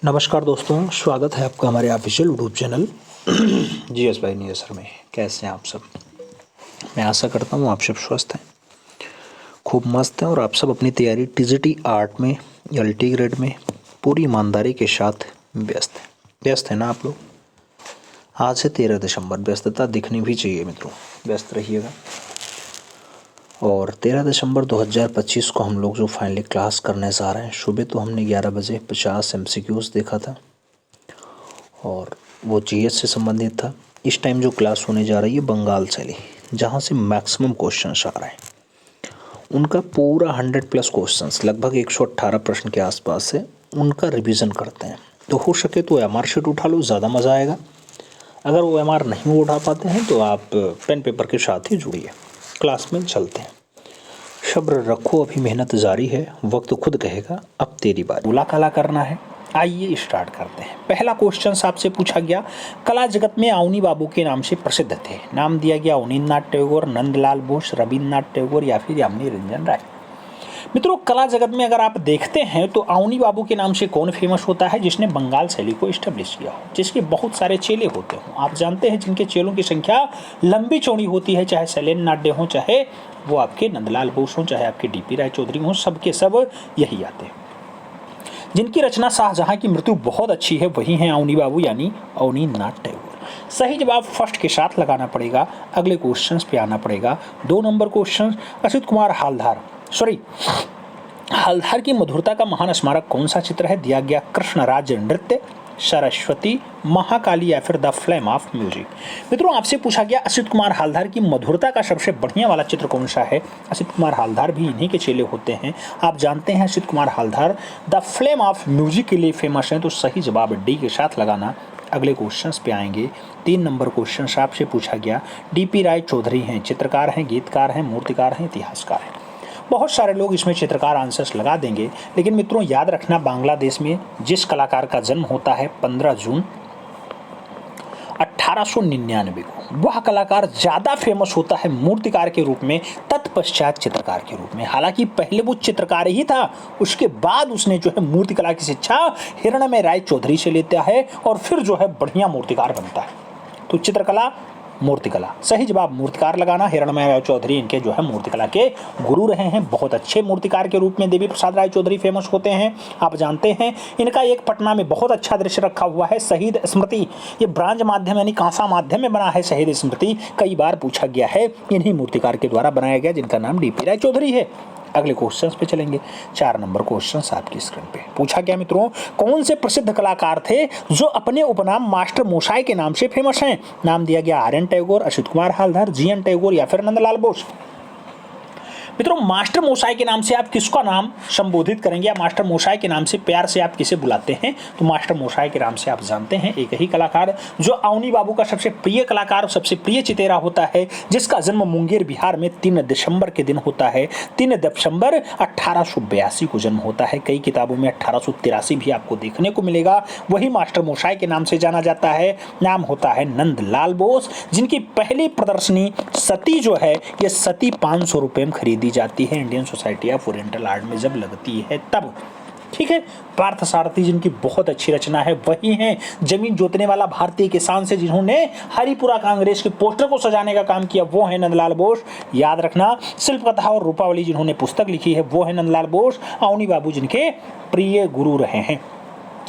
नमस्कार दोस्तों, स्वागत है आपका हमारे official YouTube channel GS by नियसर में। कैसे हैं आप सब? मैं आशा करता हूँ आप सब स्वस्थ हैं, खूब मस्त हैं और आप सब अपनी तैयारी टीजीटी आर्ट में एलटी ग्रेड में पूरी ईमानदारी के साथ व्यस्त हैं ना आप लोग? आज से 13 दिसंबर, व्यस्तता दिखनी भी चाहिए मित्रों, व्यस्त रहिएगा। और 13 दिसंबर 2025 को हम लोग जो फाइनली क्लास करने जा रहे हैं, सुबह तो हमने 11 बजे 50 एमसीक्यूज़ देखा था और वो जीएस से संबंधित था। इस टाइम जो क्लास होने जा रही है बंगाल शैली, जहाँ से मैक्सिमम क्वेश्चंस आ रहे हैं, उनका पूरा 100+ क्वेश्चंस, लगभग 118 प्रश्न के आसपास है, उनका रिवीजन करते हैं। तो हो सके तो एमआर शीट उठा लो, ज़्यादा मज़ा आएगा। अगर वो एमआर नहीं उठा पाते हैं तो आप पेन पेपर के साथ ही जुड़िए, क्लास में चलते हैं। सब्र रखो, अभी मेहनत जारी है, वक्त खुद कहेगा अब तेरी बारी। बुला कला करना है। आइए स्टार्ट करते हैं। पहला क्वेश्चन आपसे पूछा गया, कला जगत में अवनी बाबू के नाम से प्रसिद्ध थे। नाम दिया गया अवनींद्रनाथ टैगोर, नंदलाल बोस, रविन्द्रनाथ टैगोर या फिर यामिनी रंजन राय। मित्रों, कला जगत में अगर आप देखते हैं तो अवनी बाबू के नाम से कौन फेमस होता है? जिसने बंगाल शैली को इस्टेब्लिश किया हो, जिसके बहुत सारे चेले होते हों। आप जानते हैं जिनके चेलों की संख्या लंबी चौड़ी होती है, चाहे शैलेन नाड्डे हों, चाहे वो आपके नंदलाल बोस हों, चाहे आपके डीपी राय चौधरी हों, सबके सब यही आते हैं। जिनकी रचना शाहजहां की मृत्यु बहुत अच्छी है, वही हैं अवनी बाबू यानी अवनींद्रनाथ टैगोर। सही जवाब फर्स्ट के साथ लगाना पड़ेगा। अगले क्वेश्चन पे आना पड़ेगा। 2 नंबर क्वेश्चन, असित कुमार हल्दर की मधुरता का महान स्मारक कौन सा चित्र है? दिया गया कृष्णराज नृत्य, सरस्वती, महाकाली या फिर द फ्लेम ऑफ म्यूजिक। मित्रों, आपसे पूछा गया असित कुमार हल्दर की मधुरता का सबसे बढ़िया वाला चित्र कौन सा है? असित कुमार हल्दर भी इन्हीं के चेले होते हैं। आप जानते हैं Asit Kumar Haldar the flame of music के लिए फेमस हैं। तो सही जवाब डी के साथ लगाना। अगले क्वेश्चंस पे आएंगे। 3 नंबर क्वेश्चन आपसे पूछा गया, डीपी राय चौधरी हैं, चित्रकार हैं, गीतकार हैं, मूर्तिकार हैं, इतिहासकार हैं। बहुत सारे लोग इसमें चित्रकार आंसर्स लगा देंगे, लेकिन मित्रों याद रखना, बांग्लादेश में जिस कलाकार का जन्म होता है 15 जून 1899 को, वह कलाकार ज्यादा फेमस होता है मूर्तिकार के रूप में, तत्पश्चात चित्रकार के रूप में। हालांकि पहले वो चित्रकार ही था, उसके बाद उसने जो है मूर्तिकला की शिक्षा हिरणमय राय चौधरी से लेता है और फिर जो है बढ़िया मूर्तिकार बनता है। तो चित्रकला, मूर्तिकला, सही जवाब मूर्तिकार लगाना। हिरणमय राय चौधरी इनके जो है मूर्तिकला के गुरु रहे हैं। बहुत अच्छे मूर्तिकार के रूप में देवी प्रसाद राय चौधरी फेमस होते हैं। आप जानते हैं इनका एक पटना में बहुत अच्छा दृश्य रखा हुआ है, शहीद स्मृति। ये ब्रांज माध्यम यानी कांसा माध्यम में बना है शहीद स्मृति। कई बार पूछा गया है, इन्हीं मूर्तिकार के द्वारा बनाया गया, जिनका नाम डीपी राय चौधरी है। अगले क्वेश्चंस पे चलेंगे। 4 नंबर क्वेश्चंस आपकी स्क्रीन पे पूछा गया, मित्रों कौन से प्रसिद्ध कलाकार थे जो अपने उपनाम मास्टर मोशाय के नाम से फेमस हैं? नाम दिया गया आर्यन टैगोर, असित कुमार हल्दर, जीएन टैगोर या फिर नंदलाल बोस। मित्रों, मास्टर मोशाय के नाम से आप किसका नाम संबोधित करेंगे या मास्टर मोशाय के नाम से प्यार से आप किसे बुलाते हैं? तो मास्टर मोशाय के नाम से आप जानते हैं एक ही कलाकार जो अवनी बाबू का सबसे प्रिय कलाकार, सबसे प्रिय चितेरा होता है, जिसका जन्म मुंगेर बिहार में 3 दिसंबर के दिन होता है। 3 दिसंबर 1882 को जन्म होता है। कई किताबों में 1883 भी आपको देखने को मिलेगा। वही मास्टर मोशाय के नाम से जाना जाता है। नाम होता है नंदलाल बोस, जिनकी पहली प्रदर्शनी सती जो है, ये सती 500 रुपये में खरीदी जाती है Indian society of oriental art में जब लगती है तब। ठीक है। पार्थसारथी जिनकी बहुत अच्छी रचना है, वही हैं जमीन जोतने वाला भारतीय किसान से जिन्होंने हरिपुरा कांग्रेस के पोस्टर को सजाने का काम किया, वो है नंदलाल बोस। याद रखना, शिल्प कथा और रूपावली जिन्होंने पुस्तक लिखी है, वो है नंदलाल बोस। अवनी बाबू जिनके प्रिय गुरु रहे हैं।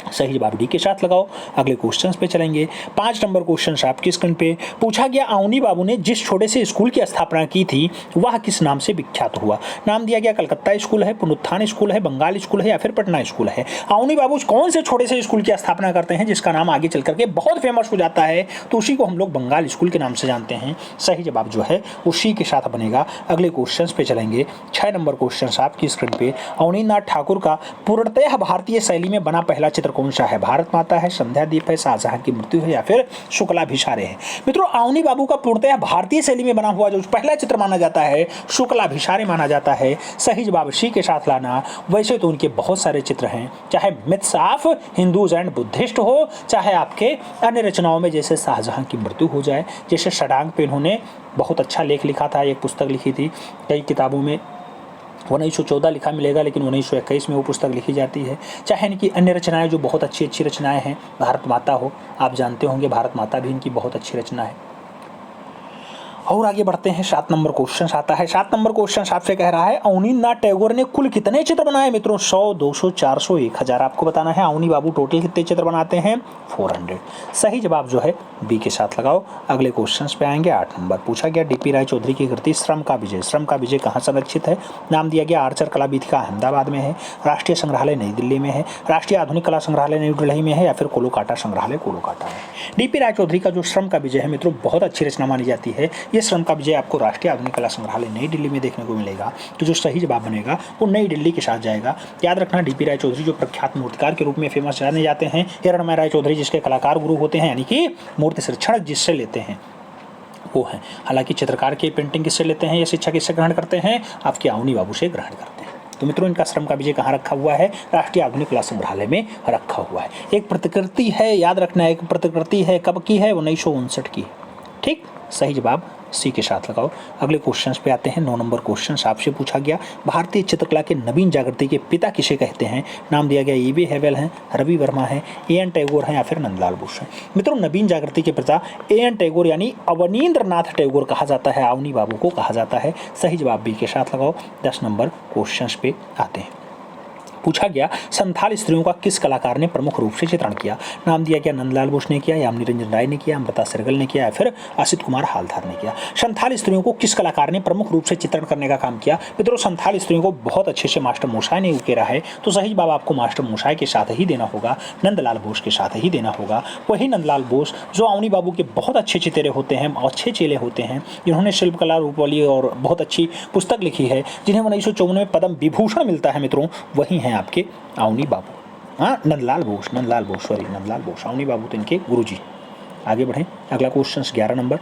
सही जवाब डी के साथ लगाओ। अगले क्वेश्चंस पे चलेंगे। 5 नंबर क्वेश्चन आपकी स्क्रीन पे पूछा गया, अवनी बाबू ने जिस छोटे से स्कूल की स्थापना की थी वह किस नाम से विख्यात हुआ? नाम दिया गया कलकत्ता स्कूल है, पुनरुत्थान स्कूल है, बंगाल स्कूल है या फिर पटना स्कूल है। अवनी बाबू कौन से छोटे से स्कूल की स्थापना करते हैं जिसका नाम आगे चल करके बहुत फेमस हो जाता है? तो उसी को हम लोग बंगाल स्कूल के नाम से जानते हैं। सही जवाब जो है उसी के साथ बनेगा। अगले क्वेश्चन पे चलेंगे। 6 नंबर क्वेश्चन आपकी स्क्रीन पे, अवनींद्रनाथ ठाकुर का पूर्णतः भारतीय शैली में बना पहला चित्र कौन सा है? भारत माता है, संध्या दीप है, शाहजहां की मृत्यु है या फिर शुक्लाभिषारे है? मित्रों, अवनी बाबू का पूर्णतः भारतीय शैली में बना हुआ जो पहला चित्र माना जाता है, शुक्लाभिषारे माना जाता है। सही जवाब सी के साथ लाना। वैसे तो उनके बहुत सारे चित्र हैं, चाहे myths of Hindus and Buddhist हो, चाहे आपके अन्य रचनाओं में जैसे शाहजहां की मृत्यु हो जाए, जैसे षडांग पे इन्होंने बहुत अच्छा लेख लिखा था, एक पुस्तक लिखी थी, कई किताबों में 1914 लिखा मिलेगा, लेकिन 1921 में वो पुस्तक लिखी जाती है। चाहे इनकी अन्य रचनाएं जो बहुत अच्छी अच्छी रचनाएं हैं, भारत माता हो, आप जानते होंगे भारत माता भी इनकी बहुत अच्छी रचना है। और आगे बढ़ते हैं, 7 नंबर क्वेश्चन आता है। 7 नंबर क्वेश्चन आपसे कह रहा है अवनींद्रनाथ टैगोर ने कुल कितने चित्र बनाए मित्रों? 100, 200, 400, 1000 आपको बताना है। अवनी बाबू टोटल कितने चित्र बनाते हैं? 400। सही जवाब जो है बी के साथ लगाओ। अगले क्वेश्चन पे आएंगे। 8 नंबर पूछा गया डीपी राय चौधरी की कृति श्रम का विजय। श्रम का विजय कहाँ संरक्षित है? नाम दिया गया आर्चर कला वीथिका अहमदाबाद में है, राष्ट्रीय संग्रहालय नई दिल्ली में है, राष्ट्रीय आधुनिक कला संग्रहालय नई दिल्ली में है, या फिर कोलकाता संग्रहालय कोलकाता में। डीपी राय चौधरी का जो श्रम का विजय है मित्रों बहुत अच्छी रचना मानी जाती है। ये श्रम का विजय आपको राष्ट्रीय आधुनिक कला संग्रहालय नई दिल्ली में देखने को मिलेगा। तो जो सही जवाब बनेगा वो नई दिल्ली के साथ जाएगा। याद रखना डीपी राय चौधरी जो प्रख्यात मूर्तिकार के रूप में फेमस जाने जाते हैं, हिरणमय राय चौधरी जिसके कलाकार गुरु होते हैं, यानी कि मूर्ति शिक्षण जिससे लेते हैं वो है। हालांकि चित्रकार की पेंटिंग किससे लेते हैं या शिक्षा किससे ग्रहण करते हैं? आपके अवनी बाबू से ग्रहण करते हैं। तो मित्रों इनका श्रम का विजय कहाँ रखा हुआ है? राष्ट्रीय आधुनिक कला संग्रहालय में रखा हुआ है। एक प्रतिकृति है, याद रखना एक प्रतिकृति है, कब की है? 1959 की। ठीक, सही जवाब सी के साथ लगाओ। अगले क्वेश्चंस पे आते हैं। 9 नंबर क्वेश्चन आपसे पूछा गया भारतीय चित्रकला के नवीन जागृति के पिता किसे कहते हैं? नाम दिया गया E.B. हेवेल हैं, रवि वर्मा है, A.N. टैगोर हैं, या फिर नंदलाल बोस हैं। मित्रों नवीन जागृति के पिता A.N. टैगोर यानी अवनींद्रनाथ टैगोर कहा जाता है, अवनी बाबू को कहा जाता है। सही जवाब बी के साथ लगाओ। 10 नंबर क्वेश्चन पे आते हैं। पूछा गया संथाल स्त्रियों का किस कलाकार ने प्रमुख रूप से चित्रण किया? नाम दिया गया नंदलाल बोस ने किया, यामिनी रंजन राय ने किया, अमृता सहगल ने किया, या फिर असित कुमार हालधार ने किया। संथाल स्त्रियों को किस कलाकार ने प्रमुख रूप से चित्रण करने का काम किया? मित्रों संथाल स्त्रियों को बहुत अच्छे से मास्टर मोशाय ने उकेरा है। तो सही जवाब आपको मास्टर मोशाय के साथ ही देना होगा, नंदलाल बोस के साथ ही देना होगा। वही नंदलाल बोस जो अवनी बाबू के बहुत अच्छे चितेरे होते हैं, अच्छे चेले होते हैं, जिन्होंने शिल्पकला रूपवाली और बहुत अच्छी पुस्तक लिखी है, जिन्हें 1954 में पद्म विभूषण मिलता है मित्रों, वही हैं आपके अवनी बाबू। हाँ नंदलाल बोस, नंदलाल बोस, अवनी बाबू तो इनके गुरुजी। आगे बढ़ें। अगला क्वेश्चन 11 नंबर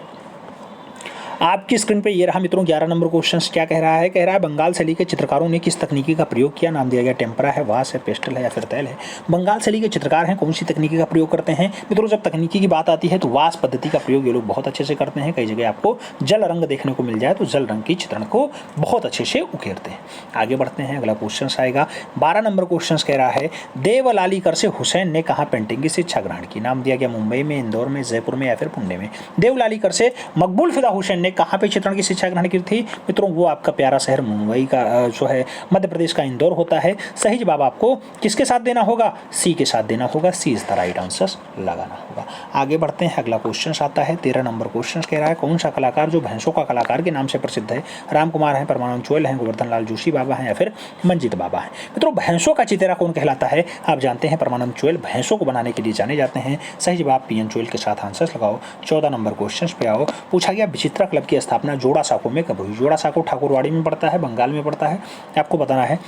आपकी स्क्रीन पे ये रहा मित्रों। 11 नंबर क्वेश्चन क्या कह रहा है? कह रहा है बंगाल शैली के चित्रकारों ने किस तकनीकी का प्रयोग किया? नाम दिया गया टेम्परा है, वास है, पेस्टल है, या फिर तैल है। बंगाल शैली के चित्रकार हैं, कौन सी तकनीकी का प्रयोग करते हैं? मित्रों जब तकनीकी की बात आती है तो वास पद्धति का प्रयोग ये लोग बहुत अच्छे से करते हैं। कई जगह आपको जल रंग देखने को मिल जाए तो जल रंग की चित्रण को बहुत अच्छे से उकेरते हैं। आगे बढ़ते हैं। अगला क्वेश्चन आएगा 12 नंबर क्वेश्चन कह रहा है देवलालीकर से हुसैन ने कहाँ पेंटिंग की शिक्षा ग्रहण की? नाम दिया गया मुंबई में, इंदौर में, जयपुर में, या फिर पुणे में। देवलालीकर से मकबूल फिदा हुसैन ने कहाँ पे चित्रण की शिक्षा ग्रहण की थी? मित्रों वो आपका प्यारा शहर मुंबई का जो है मध्य प्रदेश का इंदौर होता है। सही जवाब आपको किसके साथ देना होगा? सी के साथ देना होगा। सी इज द राइट आंसर लगाना होगा। आगे बढ़ते हैं। अगला क्वेश्चन आता है 13 नंबर क्वेश्चन कह रहा है कौन सा कलाकार जो भैंसों का कलाकार के नाम से प्रसिद्ध है? राम कुमार हैं, परमानंद चोयल हैं, गोवर्धन लाल जोशी बाबा हैं, या फिर मंजीत बाबा हैं। मित्रों भैंसों का चितेरा कौन कहलाता है? आप जानते हैं परमानंद चोयल भैंसों को बनाने के लिए जाने जाते हैं। सही जवाब पीएन चोयल के साथ आंसर लगाओ। 14 नंबर क्वेश्चन पे आओ। पूछा गया विचित्रा क्लब की स्थापना जोड़ा साको में कब हुई? जोड़ा साको ठाकुरवाड़ी में पड़ता है, बंगाल में पड़ता है। आपको बताना है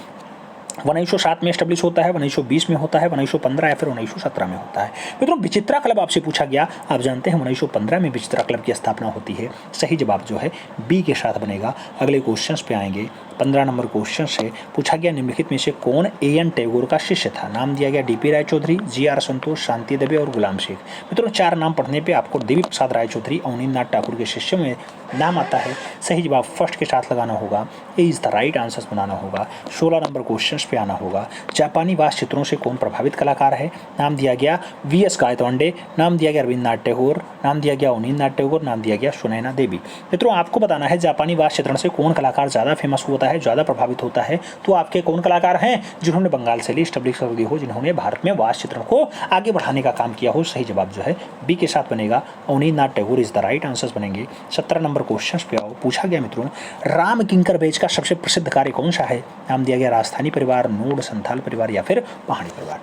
1907 में एस्टेब्लिश होता है, 1920 में होता है, 1915 या फिर 1917 में होता है। मित्रों विचित्रा क्लब आपसे पूछा गया, आप जानते हैं 1915 में विचित्रा क्लब की स्थापना होती है। सही जवाब जो है बी के साथ बनेगा। अगले क्वेश्चन पे आएंगे। 15 नंबर क्वेश्चन से पूछा गया निम्नलिखित में से कौन A.N. टैगोर का शिष्य था? नाम दिया गया D.P. राय चौधरी, G.R. संतोष, शांति दवे और गुलाम शेख। मित्रों 4 नाम पढ़ने पे आपको देवी प्रसाद राय चौधरी अवनींद्रनाथ ठाकुर के शिष्य में नाम आता है। सही जवाब फर्स्ट के साथ लगाना होगा, ए इज द राइट आंसर बनाना होगा। 16 नंबर क्वेश्चन पे आना होगा। जापानी वास्तु चित्रों से कौन प्रभावित कलाकार है? नाम दिया गया V.S. गायतोंडे, नाम दिया गया रविन्द्रनाथ टैगोर, नाम दिया गया अवनींद्रनाथ टैगोर, नाम दिया गया सुनैना देवी। मित्रों आपको बताना है जापानी वास्तु चित्रण से कौन कलाकार ज़्यादा फेमस होता है, ज़्यादा प्रभावित होता है। तो आपके कौन कलाकार हैं जिन्होंने बंगाल शैली स्टैब्लिश कर दी हो, जिन्होंने भारत में वास्तु चित्रण को आगे बढ़ाने का काम किया हो? सही जवाब जो है बी के साथ बनेगा, Abanindranath Tagore is the right answers बनेंगे। 17 नंबर क्वेश्चन पे आओ। पूछा गया मित्रों राम किंकर बैच का सबसे प्रसिद्ध कार्य कौन सा है? नाम दिया गया राजस्थानी परिवार, नूड, संथाल परिवार, या फिर पहाड़ी परिवार।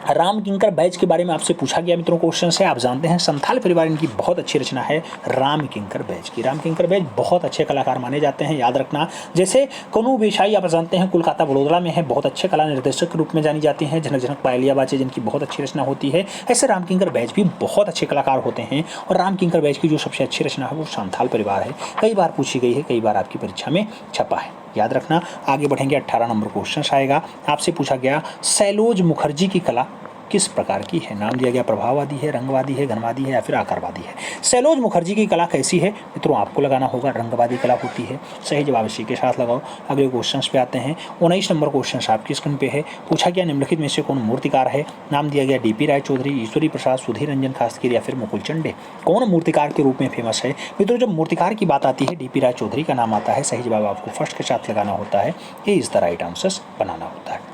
राम किंकर बैच के बारे में आपसे पूछा गया मित्रों क्वेश्चन से। आप जानते हैं संथाल परिवार इनकी बहुत अच्छी रचना है राम किंकर बैच की। राम किंकर बैच बहुत अच्छे कलाकार माने जाते हैं, याद रखना। जैसे कनु बेशाई आप जानते हैं कोलकाता बड़ोदरा में है, बहुत अच्छे कला निर्देशक के रूप में जानी जाती हैं। झनक झनक पायलिया बाचे जिनकी बहुत अच्छी रचना होती है, ऐसे राम किंकर बैच भी बहुत अच्छे कलाकार होते हैं। और राम किंकर बैच की जो सबसे अच्छी रचना है वो संथाल परिवार है। कई बार पूछी गई है, कई बार आपकी परीक्षा में छपा है, याद रखना। आगे बढ़ेंगे। 18 नंबर क्वेश्चन आएगा। आपसे पूछा गया सैलोज मुखर्जी की कला किस प्रकार की है? नाम दिया गया प्रभाववादी है, रंगवादी है, घनवादी है या फिर आकारवादी है। सैलोज मुखर्जी की कला कैसी है? मित्रों आपको लगाना होगा रंगवादी कला होती है। सही जवाब इसी के साथ लगाओ। अगले क्वेश्चन पे आते हैं। 19 नंबर क्वेश्चन आपकी स्क्रीन पे है। पूछा गया निम्नलिखित में से कौन मूर्तिकार है? नाम दिया गया डीपी राय चौधरी, ईश्वरी प्रसाद, सुधीर रंजन खासकर या फिर मुकुल चंडे। कौन मूर्तिकार के रूप में फेमस है? मित्रों जब मूर्तिकार की बात आती है डीपी राय चौधरी का नाम आता है। सही जवाब आपको फर्स्ट के साथ लगाना होता है, ये इज द राइट आंसर बनाना होता है।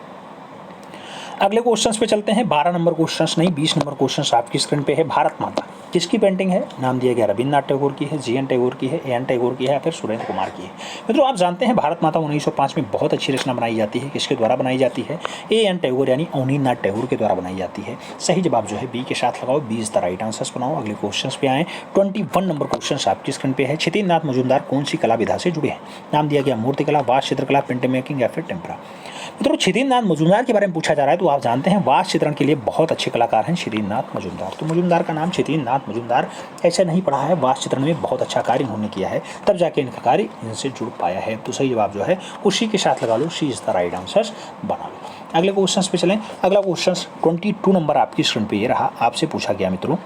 अगले क्वेश्चंस पे चलते हैं। 12 नंबर क्वेश्चंस नहीं 20 नंबर क्वेश्चंस आपकी स्क्रीन पे है। भारत माता किसकी पेंटिंग है? नाम दिया गया रविन्द्रनाथ टैगोर की है, जीएन टैगोर की है, एएन टैगोर की है या फिर सुरेंद्र कुमार की है। मित्रों आप जानते हैं भारत माता 1905 में बहुत अच्छी रचना बनाई जाती है। किसके द्वारा बनाई जाती है? एएन टैगोर यानी अवनींद्रनाथ टैगोर के द्वारा बनाई जाती है। सही जवाब जो है बी के साथ लगाओ, B is the right answer बनाओ। अगले क्वेश्चन पे आए। 21 नंबर क्वेश्चन आपकी स्क्रीन पे है। क्षितिज मजूमदार कौन सी कला विधा से जुड़े हैं? नाम दिया गया मूर्ति कला, वास्तु चित्रकला, प्रिंट मेकिंग या फिर टेम्परा। मित्रों क्षितिज मजूमदार के बारे में पूछा जा रहा है तो आप जानते हैं वास्तु चित्रण के लिए बहुत अच्छे कलाकार हैं क्षितिज मजूमदार। तो मजूमदार का नाम क्षितिज मजूमदार ऐसे नहीं पढ़ा है, वास्तु चित्रण में बहुत अच्छा कार्य इन्होंने किया है, तब जाके इनका कार्य इनसे जुड़ पाया है। तो सही जवाब जो है उसी के साथ लगा लो, सी इज द राइट आंसर बना लो। अगले क्वेश्चन पे चलें। अगला क्वेश्चन 22 नंबर आपकी स्क्रीन पे ये रहा। आपसे पूछा गया मित्रों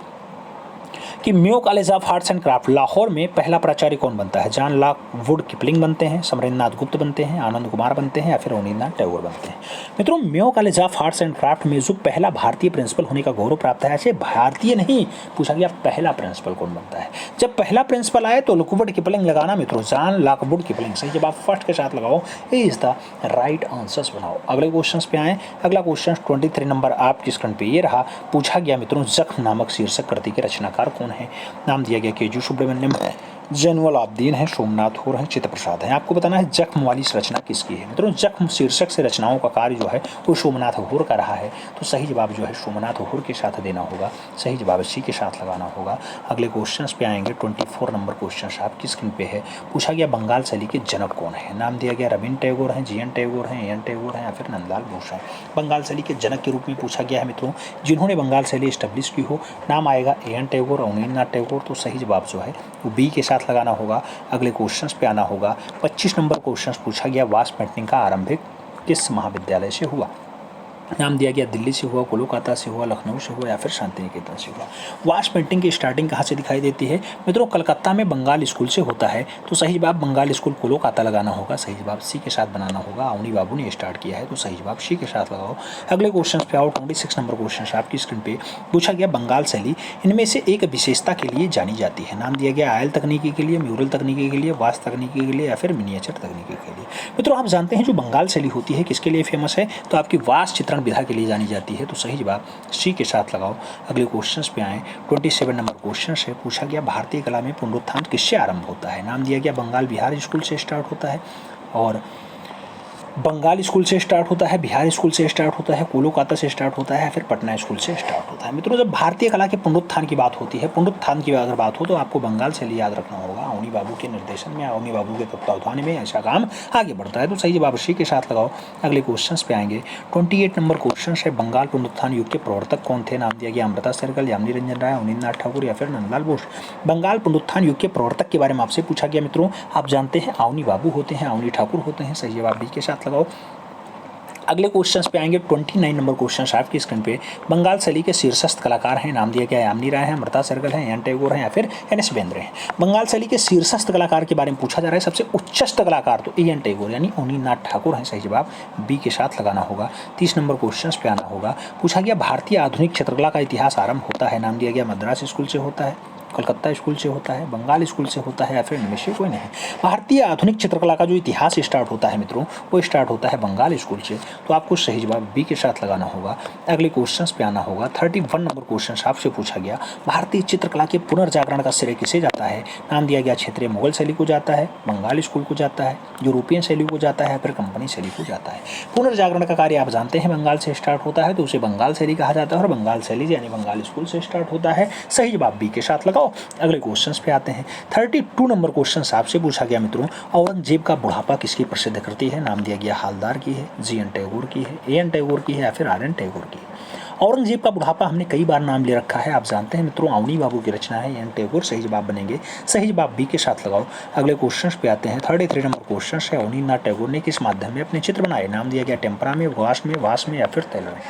कि Mayo college of arts and craft Lahore में पहला प्राचार्य कौन बनता है? जॉन लॉक वुड किपलिंग बनते हैं, समरेंद्रनाथ गुप्त बनते हैं, आनंद कुमार बनते हैं या फिर अवनींद्रनाथ टैगोर बनते हैं। मित्रों Mayo college of arts and craft में जो पहला भारतीय प्रिंसिपल होने का गौरव प्राप्त है, ऐसे भारतीय नहीं पूछा गया पहला प्रिंसिपल कौन बनता है। जब पहला प्रिंसिपल आए तो लॉकवुड किपलिंग लगाना मित्रों, जॉन लॉकवुड किपलिंग। सही जब आप फर्स्ट के साथ लगाओ, ये इज द राइट आंसर्स बनाओ। अगले क्वेश्चन पे आए। अगला क्वेश्चन 23 नंबर आपकी स्क्रीन पे ये रहा। पूछा गया मित्रों जख्म नामक शीर्षक कृति के रचनाकार कौन है? नाम दिया गया केजू सुब्रमण्यम है, जैनुल आब्दीन है, सोमनाथ होर है, चित्त प्रसाद है। आपको बताना है जख्म वाली रचना किसकी है। मित्रों जख्म शीर्षक से रचनाओं का कार्य जो है वो सोमनाथ होर का रहा है। तो सही जवाब जो है सोमनाथ होर के साथ देना होगा। सही जवाब इसी के साथ लगाना होगा। अगले क्वेश्चन पे आएंगे। 24 नंबर क्वेश्चन आपकी स्क्रीन पे है। पूछा गया बंगाल शैली के जनक कौन है? नाम दिया गया रविन्द्र टैगोर हैं, जीएन टैगोर हैं, एएन टैगोर हैं या फिर नंदलाल बोस हैं। बंगाल शैली के जनक के रूप में पूछा गया है मित्रों जिन्होंने बंगाल शैली स्टैब्लिश की हो। नाम आएगा एएन टैगोर, अवनींद्रनाथ टैगोर। तो सही जवाब जो है वो बी के साथ लगाना होगा। अगले क्वेश्चंस पे आना होगा। 25 नंबर क्वेश्चन पूछा गया वास्प पेंटिंग का आरंभिक किस महाविद्यालय से हुआ? नाम दिया गया दिल्ली से हुआ, कोलकाता से हुआ, लखनऊ से हुआ या फिर शांति निकेतन से हुआ। वास्प पेंटिंग की स्टार्टिंग कहाँ से दिखाई देती है? मित्रों कलकत्ता में बंगाल स्कूल से होता है। तो सही जवाब बंगाल स्कूल कोलकाता लगाना होगा। सही जवाब सी के साथ बनाना होगा। अवनी बाबू ने स्टार्ट किया है तो सही जवाब सी के साथ लगाओ। अगले क्वेश्चन पे आओ। 26 नंबर क्वेश्चन आपकी स्क्रीन पे पूछा गया बंगाल शैली इनमें से एक विशेषता के लिए जानी जाती है। नाम दिया गया आयल तकनीकी के लिए, म्यूरल तकनीकी के लिए, वास्तु तकनीकी के लिए या फिर मिनिएचर तकनीकी के लिए। मित्रों आप जानते हैं जो बंगाल शैली होती है किसके लिए फेमस है? तो आपकी वास्तु चित्रण विधा के लिए जानी जाती है। तो सही जवाब सी के साथ लगाओ। अगले क्वेश्चंस पे आए। 27 नंबर क्वेश्चन से पूछा गया भारतीय कला में पुनरुत्थान किससे आरंभ होता है? नाम दिया गया बंगाल बिहार स्कूल से स्टार्ट होता है, और बंगाल स्कूल से स्टार्ट होता है, बिहार स्कूल से स्टार्ट होता है, कोलकाता से स्टार्ट होता है या फिर पटना स्कूल से स्टार्ट होता है। मित्रों जब भारतीय कला के पुनरुत्थान की बात होती है, पुनरुत्थान की अगर बात हो तो आपको बंगाल शैली याद रखना होगा। अवनी बाबू के निर्देशन में, अवनी बाबू के तत्वावधान में ऐसा काम आगे बढ़ता है। तो सही जवाब सी के साथ लगाओ। अगले क्वेश्चन पे आएंगे। 28 नंबर क्वेश्चन है बंगाल पुनरुत्थान युग के प्रवर्तक कौन थे? नाम दिया गया अमृता सहगल, यामिनी रंजन राय, अवनींद्रनाथ ठाकुर या फिर नंदलाल बोस। बंगाल पुनरुत्थान युग के प्रवर्तक के बारे में आपसे पूछा गया मित्रों, आप जानते हैं अवनी बाबू होते हैं, अवनी ठाकुर होते हैं। सही जवाब बी के साथ लगाओ। अगले क्वेश्चंस पे आएंगे। 29 नंबर क्वेश्चन आपकी स्क्रीन पे बंगाल शैली के शीर्षस्थ कलाकार हैं। नाम दिया गया यामिनी राय हैं, अमृता सहगल हैं, एएन टैगोर हैं या फिर एनएस बेंद्रे हैं। बंगाल शैली के शीर्षस्थ कलाकार के बारे में पूछा जा रहा है। सबसे उच्चस्थ कलाकार तो एएन टैगोर यानी अवनींद्रनाथ ठाकुर हैं। सही जवाब बी के साथ लगाना होगा। 30 नंबर क्वेश्चन पे आना होगा। पूछा गया भारतीय आधुनिक चित्रकला का इतिहास आरंभ होता है। नाम दिया गया मद्रास स्कूल से होता है, कलकत्ता स्कूल से होता है, बंगाल स्कूल से होता है या फिर इनमें से कोई नहीं। भारतीय आधुनिक चित्रकला का जो इतिहास स्टार्ट होता है मित्रों वो स्टार्ट होता है बंगाल स्कूल से। तो आपको सही जवाब बी के साथ लगाना होगा। अगले क्वेश्चंस पे आना होगा। 31 नंबर क्वेश्चन आपसे पूछा गया भारतीय चित्रकला के पुनर्जागरण का श्रेय किसे जाता है? नाम दिया गया क्षेत्रीय मुगल शैली को जाता है, बंगाल स्कूल को जाता है, यूरोपियन शैली को जाता है, फिर कंपनी शैली को जाता है। पुनर्जागरण का कार्य आप जानते हैं बंगाल से स्टार्ट होता है तो उसे बंगाल शैली कहा जाता है और बंगाल शैली यानी बंगाल स्कूल से स्टार्ट होता है। सही जवाब बी के साथ लगाओ। अगले क्वेश्चंस पे आते हैं। 32 नंबर क्वेश्चन आपसे पूछा गया मित्रों औरंगजेब का बुढ़ापा किसकी प्रसिद्ध कृति है? नाम दिया गया हालदार की है, जीएन टैगोर की है, एएन टैगोर की है या फिर आरएन टैगोर की है। औरंगजेब का बुढ़ापा हमने कई बार नाम ले रखा है, आप जानते हैं मित्रों अवनी बाबू की रचना है, एएन टैगोर। सही जवाब बनेंगे। सही जवाब बी के साथ लगाओ। अगले क्वेश्चन पे आते हैं। 33 नंबर क्वेश्चन है अवनींद्रनाथ टैगोर ने किस माध्यम में अपने चित्र बनाए? नाम दिया गया टेम्परा में, वाश में या फिर तैल में।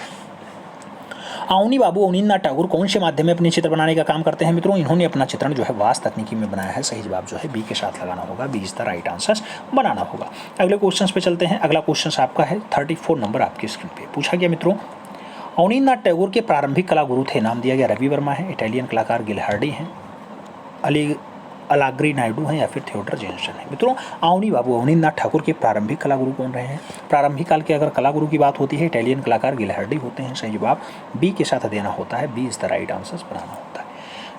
अवनी बाबू अवनींद्रनाथ ठाकुर कौन से माध्यम में अपने चित्र बनाने का काम करते हैं मित्रों? इन्होंने अपना चित्रण जो है वास तकनीकी में बनाया है। सही जवाब जो है बी के साथ लगाना होगा, B is the right answer बनाना होगा। अगले क्वेश्चन पे चलते हैं। अगला क्वेश्चन आपका है 34 नंबर आपकी स्क्रीन पे। पूछा गया मित्रों, अवनींद्रनाथ टैगोर के प्रारंभिक कला गुरु थे, नाम दिया गया रवि वर्मा है, इटालियन कलाकार गिलहार्डी हैं, अलाग्री नायडू हैं या फिर थियोडर जेनसन है। मित्रों अवनी बाबू अवनींद्रनाथ ठाकुर के प्रारंभिक कला गुरु कौन रहे हैं? प्रारंभिक काल के अगर कला गुरु की बात होती है, इटालियन कलाकार गिलहार्डी होते हैं। सही जवाब बी के साथ देना होता है, B is the right answer बनाना होता है।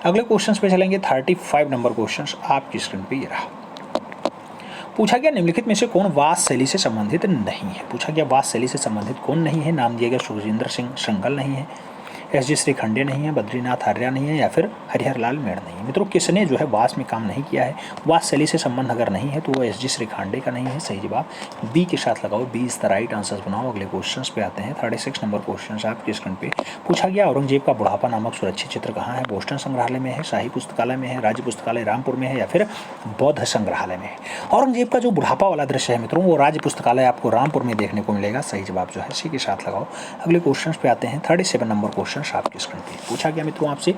अगले क्वेश्चन पे चलेंगे। 35 नंबर क्वेश्चन आपकी स्क्रीन पे ये रहा। पूछा गया निम्नलिखित में से कौन वास शैली से संबंधित नहीं है? पूछा गया वास शैली से संबंधित कौन नहीं है? नाम दिया गया सुखजिंदर सिंह श्रृंगल नहीं है, एस.जी. श्रीखंडे नहीं है, बद्रीनाथ आर्या नहीं है या फिर हरिहर लाल मेड़ नहीं है। मित्रों किसने जो है वास में काम नहीं किया है, वास शैली से संबंध अगर नहीं है तो वो एस.जी. श्रीखंडे का नहीं है। सही जवाब बी के साथ लगाओ, B is the right answer बनाओ। अगले क्वेश्चन पे आते हैं। 36 नंबर क्वेश्चन आपकी स्क्रीन पे। पूछा गया औरंगजेब का बुढ़ापा नामक सुरक्षित चित्र कहाँ है? बोस्टन संग्रहालय में है, शाही पुस्तकालय में है, राज्य पुस्तकालय रामपुर में है या फिर बौद्ध संग्रहालय में है। औरंगजेब का जो बुढ़ापा वाला दृश्य है मित्रों वो राज्य पुस्तकालय आपको रामपुर में देखने को मिलेगा। सही जवाब जो है सी के साथ लगाओ। अगले क्वेश्चन पे आते हैं। 37 नंबर क्वेश्चन आपकी स्क्रीन पे। पूछा गया मित्रों आपसे,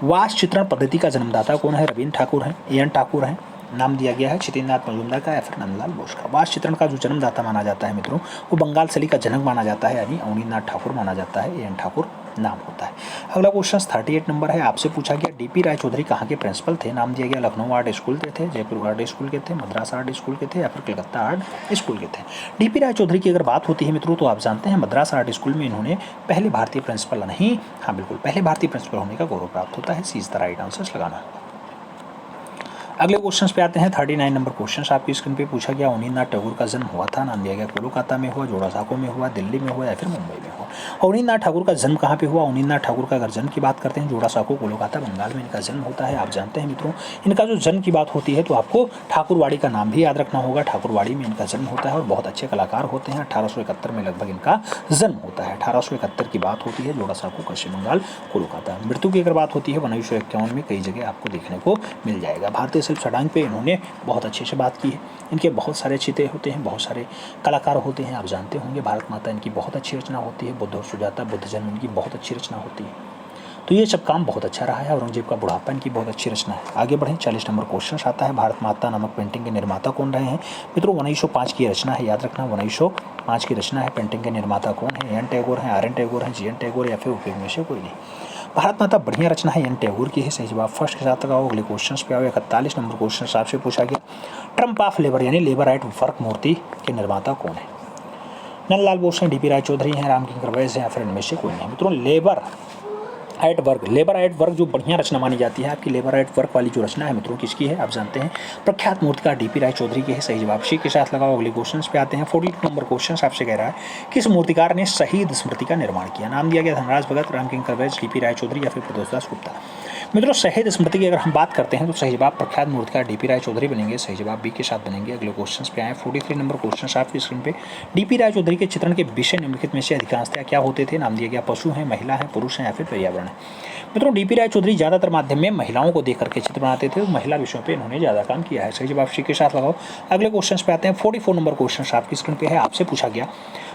वास चित्रण पद्धति का जन्मदाता कौन है? रविन्द्र ठाकुर है, एन ठाकुर है, नाम दिया गया है क्षितिजनाथ मजूमदार का या फिर नंदलाल बोस का। वास चित्रण का जो जन्मदाता माना जाता है मित्रों वो बंगाल शैली का जनक माना जाता है, यानी अवनींद्रनाथ ठाकुर माना जाता है, एन ठाकुर नाम होता है। अगला क्वेश्चन 38 नंबर है। आपसे पूछा गया डीपी राय चौधरी कहाँ के प्रिंसिपल थे? नाम दिया गया लखनऊ आर्ट स्कूल के थे, जयपुर आर्ट स्कूल के थे, मद्रास आर्ट स्कूल के थे या फिर कलकत्ता आर्ट स्कूल के थे। डीपी राय चौधरी की अगर बात होती है मित्रों तो आप जानते हैं मद्रास आर्ट स्कूल में इन्होंने पहले भारतीय प्रिंसिपल नहीं, हाँ बिल्कुल पहले भारतीय प्रिंसिपल होने का गौरव प्राप्त होता है। सी इज द राइट आंसर लगाना। अगले क्वेश्चन पे आते हैं। 39 नंबर क्वेश्चन आपकी स्क्रीन पे। पूछा गया अवनींद्रनाथ टैगोर का जन्म हुआ था, नाम दिया गया कोलकाता में हुआ, जोड़ासाको में हुआ, दिल्ली में हुआ या फिर मुंबई में हुआ। अवनींद्रनाथ ठाकुर का जन्म कहाँ पे हुआ? अवनींद्रनाथ ठाकुर का अगर जन्म की बात करते हैं जोड़ासाको कोलकाता बंगाल में इनका जन्म होता है। आप जानते हैं मित्रों इनका जो जन्म की बात होती है तो आपको ठाकुरवाड़ी का नाम भी याद रखना होगा। ठाकुरवाड़ी में इनका जन्म होता है और बहुत अच्छे कलाकार होते हैं। 1871 में लगभग इनका जन्म होता है। 1871 की बात होती है, जोड़ासाको पश्चिम बंगाल कोलकाता। मृत्यु की अगर बात होती है 1951 में कई जगह आपको देखने को मिल जाएगा। भारतीय शिल्प सडांग पे इन्होंने बहुत अच्छे से बात की है। इनके बहुत सारे चित्र होते हैं, बहुत सारे कलाकार होते हैं। आप जानते होंगे भारत माता इनकी बहुत अच्छी रचना होती है, बुद्ध और सुजाता बुद्ध जन्म इनकी बहुत अच्छी रचना होती है। तो ये सब काम बहुत अच्छा रहा है। औरंगजेब का बुढ़ापा इनकी बहुत अच्छी रचना है। आगे बढ़ें। 40 नंबर क्वेश्चन आता है। भारत माता नामक पेंटिंग के निर्माता कौन रहे हैं? मित्रों 1905 की रचना है, याद रखना 1905 की रचना है। पेंटिंग के निर्माता कौन है? एन टैगोर हैं, आर एन टैगोर हैं, जी एन टैगोर या फिर उपयोग में से कोई नहीं। भारत माता बढ़िया रचना है, एन टैगोर की है। सही जवाब फर्स्ट के साथ लगाओ। अगले क्वेश्चन पे आओ। 41 नंबर क्वेश्चन आपसे पूछा गया ट्रम्प ऑफ लेबर यानी लेबर राइट वर्क मूर्ति के निर्माता कौन है? नंदलाल बोस हैं, डीपी राय चौधरी हैं, रामकिंकर वैस हैं या फिर इनमें से कोई नहीं। मित्रों लेबर एट वर्क जो बढ़िया रचना मानी जाती है आपकी लेबर एट वर्क वाली जो रचना है मित्रों किसकी है? आप जानते हैं प्रख्यात मूर्तिकार डीपी राय चौधरी की है। सही जवाब सी के साथ लगाओ। अगले क्वेश्चन पे आते हैं। 42 नंबर क्वेश्चन आपसे कह रहा है किस मूर्तिकार ने शहीद स्मृति का निर्माण किया? नाम दिया गया धनराज भगत, रामकिंकर वैस, डीपी राय चौधरी या फिर प्रदोषदास गुप्ता। मित्रों शहीद स्मृति की अगर हम बात करते हैं तो सही जवाब प्रख्यात मूर्तिकार डीपी राय चौधरी बनेंगे। सही जवाब बी के साथ बनेंगे। अगले क्वेश्चन पे आए। 43 नंबर क्वेश्चन आपकी स्क्रीन पे। डीपी राय चौधरी के चित्रण के विषय निम्नलिखित में से अधिकांशतः क्या होते थे? नाम दिया गया पशु हैं, महिला हैं, पुरुष हैं या फिर पर्यावरण है। मित्रों डीपी राय चौधरी ज्यादातर माध्यम में महिलाओं को देख करके चित्र बनाते थे, तो महिला विषयों पे इन्होंने ज्यादा काम किया है। सही जवाब सी के साथ लगाओ। अगले क्वेश्चन पे आते हैं। 44 नंबर क्वेश्चन आपकी स्क्रीन पे है। आपसे पूछा गया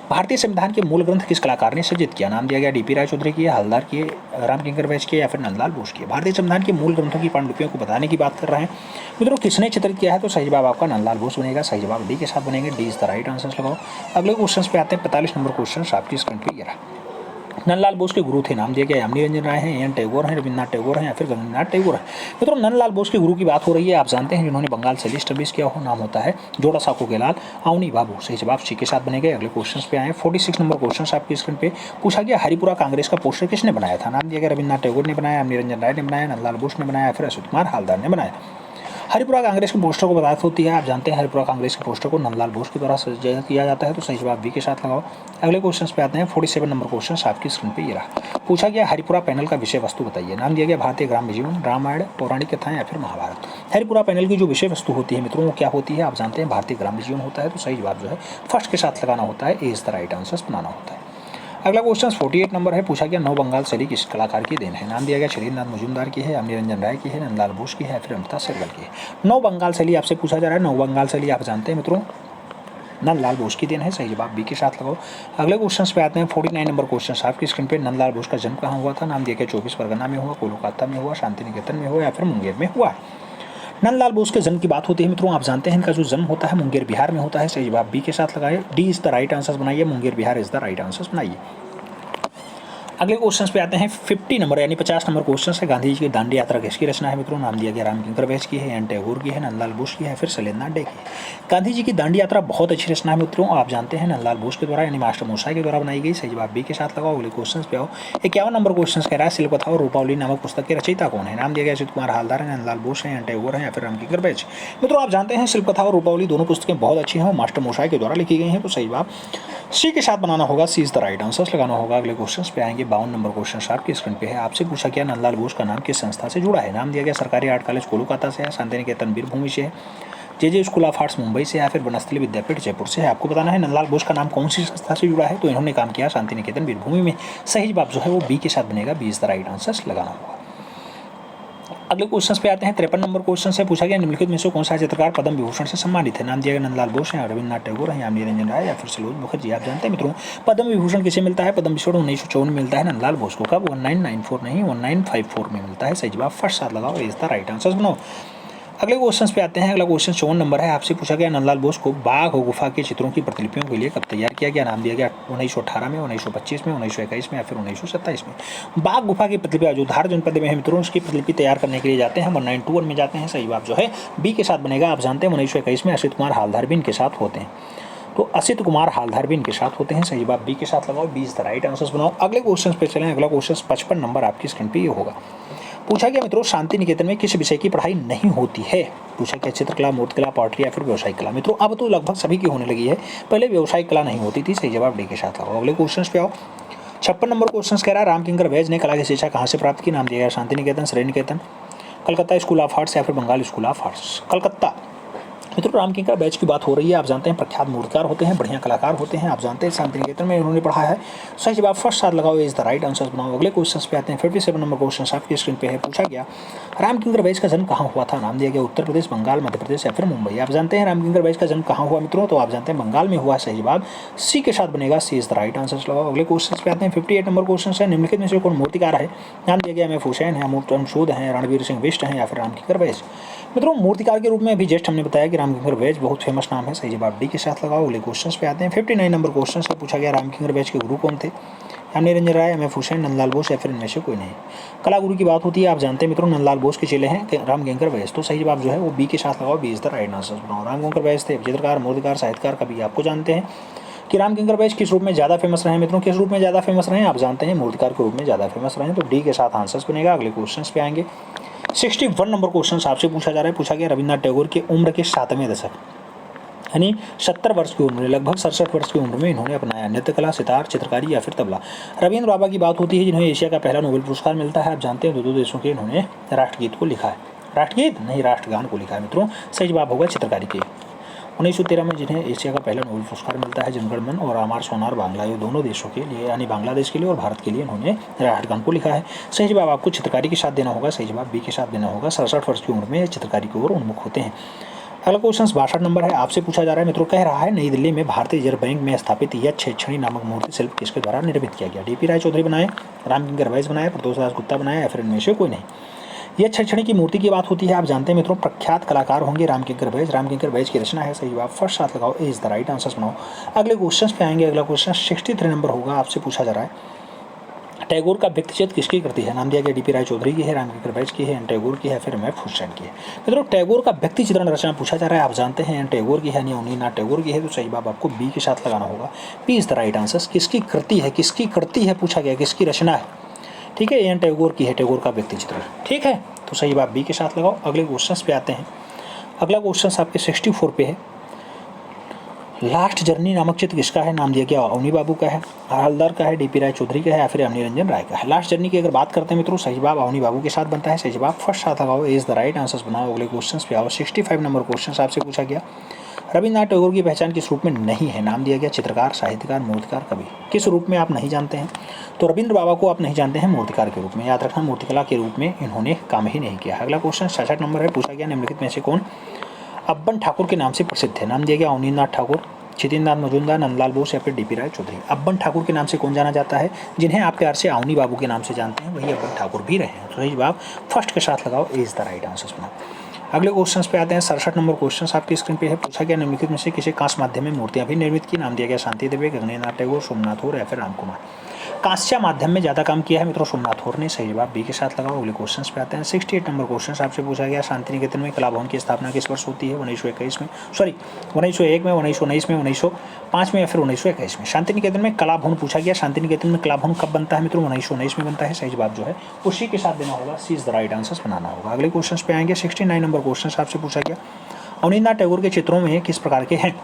भारतीय संविधान के मूल ग्रंथ किस कलाकार ने सृजित किया? नाम दिया गया डीपी राय चौधरी की, हलदार की, रामकिंकर वैस की या फिर नंदलाल बोस की। भारतीय संविधान के मूल ग्रंथों की पांडुलिपियों को बताने की बात कर रहे हैं मित्रों, किसने चित्रित किया है? तो सही जवाब आपका नंदलाल बोस बनेगा। सही जवाब डी के साथ बनेंगे। D is the right answer लगाओ। अगले क्वेश्चन पे आते हैं। 45 नंबर क्वेश्चन आपकी स्क्रीन पे ये रहा। नंदलाल बोस के गुरु थे, नाम दिया गया यामिनी रंजन राय हैं, एन टैगोर हैं, रविन्द्रनाथ टैगोर हैं या फिर गंगानाथ टैगोर हैं। मित्रों नंदलाल बोस के गुरु की बात हो रही है। आप जानते हैं जिन्होंने बंगाल शैली स्टैब्लिश किया हो, नाम होता है जोड़ासाको के लाल अवनी बाबू। सही जवाब सी के साथ बनेंगे। अगले क्वेश्चन पे आए। 46 नंबर क्वेश्चन आपकी स्क्रीन पे। पूछा गया हरिपुरा कांग्रेस का पोस्टर किसने बनाया था? नाम दिया गया रविन्द्रनाथ टैगोर ने बनाया, यामिनी रंजन राय ने बनाया, नंदलाल बोस ने बनाया या फिर अशोक कुमार हालदार ने बनाया। हरिपुरा कांग्रेस के पोस्टर को बताती होती है। आप जानते हैं हरिपुरा कांग्रेस के पोस्टर को नंदलाल बोस के द्वारा सजाया किया जाता है, तो सही जवाब बी के साथ लगाओ। अगले क्वेश्चन पे आते हैं। 47 नंबर क्वेश्चन आपकी स्क्रीन पे ये रहा। पूछा गया हरिपुरा पैनल का विषय वस्तु बताइए। नाम दिया गया भारतीय ग्राम्य जीवन, रामायण, पौराणिक कथाएं या फिर महाभारत। हरिपुरा पैनल की जो विषय वस्तु होती है मित्रों वो क्या होती है? आप जानते हैं भारतीय ग्राम्य जीवन होता है, तो सही जवाब जो है फर्स्ट के साथ लगाना होता है। ए इज द राइट आंसर बनाना होता है। अगला क्वेश्चन 48 नंबर है। पूछा गया नव बंगाल शैली किस कलाकार की देन है? नाम दिया गया क्षितिजनाथ मजूमदार की है, यामिनी रंजन राय की है, नंदलाल बोस की है, फिर अमृता शेरगिल की है। नव बंगाल शैली आपसे पूछा जा रहा है। नव बंगाल शैली आप जानते हैं मित्रों नंदलाल बोस की देन है, सही जवाब बी के साथ लगाओ। अगले क्वेश्चन पे आते हैं 49 नंबर क्वेश्चन आपकी स्क्रीन पे। नंदलाल बोस का जन्म कहाँ हुआ था? नाम दिया गया 24 परगना में हुआ, कोलकाता में हुआ, शांति निकेतन में हुआ या फिर मुंगेर में हुआ। नंदलाल बोस के जन्म की बात होती है मित्रों, आप जानते हैं इनका जो जन्म होता है मुंगेर बिहार में होता है, सही जवाब बी के साथ लगाए। D is the right answer बनाइए, Munger Bihar is the right answer बनाइए। अगले क्वेश्चन पे आते हैं 50 नंबर यानी 50 नंबर क्वेश्चन है। गांधी जी की दांडी यात्रा किसकी रचना है मित्रों? नाम दिया गया रामकिंकर बैच की है, एन टैगोर की है, नंदलाल बोस की है, फिर शैलेंद्रनाथ डे की। गांधी जी की दांडी यात्रा बहुत अच्छी रचना है मित्रों, आप जानते हैं नंदलाल बोस के द्वारा यानी मास्टर मोसाई के द्वारा बनाई गई, सही जवाब बी के साथ लगाओ। अगले क्वेश्चन पे आओ। 51 नंबर क्वेश्चन कह रहा है शिल्पकथा और रूपावली नामक पुस्तक के रचयिता कौन है? नाम दिया गया अच्युत कुमार हालदार है, नंदलाल बोस है, एन टैगोर है या फिर रामकिंकर बैच। मित्रों आप जानते हैं शिल्पकथा और रूपावली दोनों पुस्तकें बहुत अच्छी हैं, मास्टर मोसाई के द्वारा लिखी गई हैं, तो सही जवाब सी के साथ बनाना होगा, सी इज द राइट आंसर लगाना होगा। अगले क्वेश्चन पे आएंगे 52 नंबर क्वेश्चन आपकी स्क्रीन पे है। आपसे पूछा गया नंदलाल बोस का नाम किस संस्था से जुड़ा है? नाम दिया गया सरकारी आर्ट कॉलेज कोलकाता से है, शांति निकेतन वीरभूमि से है, जे स्कूल ऑफ आर्ट्स मुंबई से या फिर बनस्थली विद्यापीठ जयपुर से है। आपको बताना है नंदलाल बोस का नाम कौन सी संस्था से जुड़ा है, तो इन्होंने काम किया शांति निकेतन वीरभूमि में, सही जवाब जो है वो बी के साथ बनेगा, B is the right answer लगाना होगा। अगले क्वेश्चन पे आते हैं 53 नंबर क्वेश्चन से पूछा गया निम्नलिखित में से कौन सा चित्रकार पद्म विभूषण से सम्मानित है? नाम दिया गया नंदलाल बोस है, रविन्द्रनाथ टैगोर है, यामिनी रंजन राय या फिर सलोज मुखर्जी। आप जानते हैं मित्रों पद्म विभूषण किसे मिलता है? पद्म विभूषण 1954 में मिलता है नंदलाल बोस को। कब? 1994 नहीं 1954 में मिलता है, सही जवाब फर्स्ट साथ लगाओ, इज द राइट आंसर बनाओ। अगले क्वेश्चन पे आते हैं। अगला क्वेश्चन 54 नंबर है। आपसे पूछा गया नंदलाल बोस को बाघ और गुफा के चित्रों की प्रतिलिपियों के लिए कब तैयार किया गया? नाम दिया गया 1918 में, 1925 में, 1921 में या फिर 1927 में। बाघ गुफा की प्रतिलिपि जो धार जनपद में है मित्रों, उसकी प्रतिलिपि तैयार करने के लिए जाते हैं 1921 में जाते हैं, सही जवाब जो है बी के साथ बनेगा। आप जानते हैं 1921 में असित कुमार हालदार भी इनके साथ होते हैं, तो असित कुमार हालदार भी इनके साथ होते हैं, सही जवाब बी के साथ लगाओ, B is the right answer बनाओ। अगले क्वेश्चन पे चलें। अगला क्वेश्चन 55 नंबर आपकी स्क्रीन पे ये होगा। पूछा गया मित्रों शांति निकेतन में किस विषय की पढ़ाई नहीं होती है? पूछा गया चित्रकला, मूर्तिकला, पॉटरी या फिर व्यवसायिक कला। मित्रों अब तो लगभग सभी की होने लगी है, पहले व्यवसायिक कला नहीं होती थी, सही जवाब डी के साथ लगाओ। अगले क्वेश्चन पे आओ। 56 नंबर क्वेश्चन कह रहा है रामकिंकर बैज ने कला की शिक्षा कहाँ से प्राप्त की? नाम दिया गया Shanti Niketan, Sri Niketan, Calcutta school of arts या फिर Bengal school of arts. Calcutta. मित्रों रामकिंकर बैच की बात हो रही है, आप जानते हैं प्रख्यात मूर्तिकार होते हैं, बढ़िया कलाकार होते हैं, आप जानते हैं शांति निकेतन में इन्होंने पढ़ा है, सही जवाब फर्स्ट साथ लगाओ, इज द राइट आंसर बनाओ। अगले क्वेश्चन पे आते हैं 57 नंबर क्वेश्चन आपकी स्क्रीन पे है। पूछा गया रामकिंकर बैच का जन्म कहाँ हुआ था? नाम दिया गया उत्तर प्रदेश, बंगाल, मध्य प्रदेश या फिर मुंबई। आप जानते हैं रामकिंकर बैच का जन्म कहाँ हुआ मित्रों, तो आप जानते हैं बंगाल में हुआ, सही जवाब सी के साथ बनेगा, सी इज द राइट आंसर लगाओ। अगले क्वेश्चन पे आते हैं 58 नंबर क्वेश्चन है। निम्नलिखित में से कौन मूर्तिकार है? नाम दिया गया एम.एफ. हुसैन है, अमूर्तम सूद है, रणवीर सिंह बिष्ट है या फिर रामकिंकर बैच। मित्रों मूर्तिकार के रूप में अभी जस्ट हमने बताया कि रामकिंकर बैच बहुत फेमस नाम है, सही जवाब डी के साथ लगाओ। अगले क्वेश्चन पे आते हैं 59 नंबर क्वेश्चन से पूछा गया रामकिंकर बैच के गुरु कौन थे? यामिनी रंजन राय, एम.एफ. हुसैन, नंदलाल बोस या फिर इनमें से कोई नहीं। कला गुरु की बात होती है, आप जानते हैं मित्रों नंदलाल बोस के चेले हैं रामकिंकर बैच, तो सही जवाब जो है वो बी के साथ लगाओ, B is the right answer बनाओ। रामकिंकर बैच थे चित्रकार, मूर्तिकार, साहित्यकार, कवि। आपको जानते हैं कि रामकिंकर बैच किस रूप में ज़्यादा फेमस रहे मित्रों, किस रूप में ज़्यादा फेमस रहे? आप जानते हैं मूर्तिकार के रूप में ज़्यादा फेमस रहे, तो डी के साथ आंसर्स बनेगा। अगले क्वेश्चन पे आएंगे 61 नंबर क्वेश्चन आपसे पूछा जा रहा है। पूछा गया रविन्द्रनाथ टैगोर की उम्र के 7वें दशक यानी 70 वर्ष की उम्र, लगभग 67 वर्ष की उम्र में इन्होंने अपनाया नृत्य कला, सितार, चित्रकारी या फिर तबला। रविंद्र बाबा की बात होती है जिन्हें एशिया का पहला नोबेल पुरस्कार मिलता है। आप जानते हैं दो देशों के इन्होंने राष्ट्रगीत को लिखा है, राष्ट्रगीत नहीं राष्ट्रगान को लिखा है मित्रों, सही जवाब होगा चित्रकारी के। 1913 में जिन्हें एशिया का पहला नोबेल पुरस्कार मिलता है, जनगण मन और अमर सोनार बांग्ला, ये दोनों देशों के लिए यानी बांग्लादेश के लिए और भारत के लिए इन्होंने राष्ट्रगान को लिखा है। सही जवाब आपको चित्रकारी के साथ देना होगा, सही जवाब बी के साथ देना होगा। 67 वर्ष की उम्र में चित्रकारी की ओर उन्मुख होते हैं। अगला क्वेश्चन 62 नंबर है। आपसे पूछा जा रहा है मित्रों, कह रहा है नई दिल्ली में भारतीय रिजर्व बैंक में स्थापित यह छेछड़ी नामक मूर्ति शिल्प किसके द्वारा निर्मित किया गया? डीपी राय चौधरी बनाए, रामकिंकर बैच बनाए, प्रदोष दास गुप्ता बनाया या फिर इनमें से कोई नहीं। यह छेछड़ी की मूर्ति की बात होती है, आप जानते हैं मित्रों प्रख्यात कलाकार होंगे रामकिंकर बैच, रामकिंकर बैच की रचना है, सही जवाब फर्स्ट साथ लगाओ, ए इज द राइट आंसर बनाओ। अगले क्वेश्चन पे आएंगे। अगला क्वेश्चन 63 नंबर होगा। आपसे पूछा जा रहा है टैगोर का व्यक्तिचित्र किसकी कृति है? नाम दिया गया डीपी राय चौधरी की है, रामकिंकर बैच की है, एन टैगोर की है, फिर एम.एफ. हुसैन की है। मित्रों टैगोर का व्यक्ति चित्रण रचना पूछा जा रहा है, आप जानते हैं एन टैगोर की है यानी अवनीनाथ टैगोर की है, तो सही जवाब आपको बी के साथ लगाना होगा, B is the right answer. किसकी कृति है, किसकी कृति है पूछा गया, किसकी रचना है, ठीक है, एन टैगोर की है, टैगोर का व्यक्ति चित्रण, ठीक है, तो सही जवाब बी के साथ लगाओ। अगले क्वेश्चन पे आते हैं। अगला क्वेश्चन आपके 64 पे है। लास्ट जर्नी नामक चित्र किसका है? नाम दिया गया अवनी बाबू का है, हालदार का है, डीपी राय चौधरी का है या फिर यामिनी रंजन राय का है। लास्ट जर्नी की अगर बात करते हैं मित्रों, सही जवाब अवनी बाबू के साथ बनता है, सही जवाब फर्स्ट साथ लगाओ, इज द राइट आंसर बनाओ। अगले क्वेश्चन पे आओ। 65 नंबर क्वेश्चन आपसे पूछा गया रविन्द्रनाथ टैगोर की पहचान किस रूप में नहीं है? नाम दिया गया चित्रकार, साहित्यकार, मूर्तिकार, कवि। किस रूप में आप नहीं जानते हैं? तो रविंद्र बाबा को आप नहीं जानते हैं मूर्तिकार के रूप में, याद रखना मूर्तिकला के रूप में इन्होंने काम ही नहीं किया। अगला क्वेश्चन 66 नंबर है। पूछा गया निम्नलिखित में से कौन अब्बन ठाकुर के नाम से प्रसिद्ध है? नाम दिया गया अवनीनाथ ठाकुर, छितिन नाथ मजूमदार, नंदलाल बोस या फिर डीपी राय चौधरी। अब्बन ठाकुर के नाम से कौन जाना जाता है? जिन्हें आप प्यार से अवनी बाबू के नाम से जानते हैं वही अब्बन ठाकुर भी रहे हैं। तो सही जवाब फर्स्ट के साथ लगाओ, ए इज द राइट आंसर बना। अगले क्वेश्चन पे आते हैं। 67 नंबर क्वेश्चन आपकी स्क्रीन पे है। पूछा गया निम्नलिखित में से किसे कांस्य माध्यम में मूर्तियां भी निर्मित की? नाम दिया गया शांति देवी, गगनेन्द्रनाथ टैगोर, सोमनाथ और या फिर राम कुमार। कांस्य माध्यम में ज्यादा काम किया है मित्रों सोमनाथ और ने। सही जवाब बी के साथ लगाओ। अगले क्वेश्चन पे आते हैं। 68 नंबर क्वेश्चन आपसे पूछा गया शांति निकेतन में कला भवन की स्थापना किस वर्ष होती है? 1921 में, सॉरी 1901 में, 1919 में, 1905 में या फिर 1921 में। शांति निकेतन में कला भवन पूछा गया। शांति निकेतन में कला भवन कब बनता है मित्रों? 1919 में बनता है। सही जवाब जो है उसी के साथ देना होगा, सी इज द राइट आंसर बनाना होगा। अगले क्वेश्चन पे आएंगे। 69 नंबर क्वेश्चन आपसे पूछा गया अवनींद्रनाथ टैगोर के चित्रों में किस प्रकार के हैं?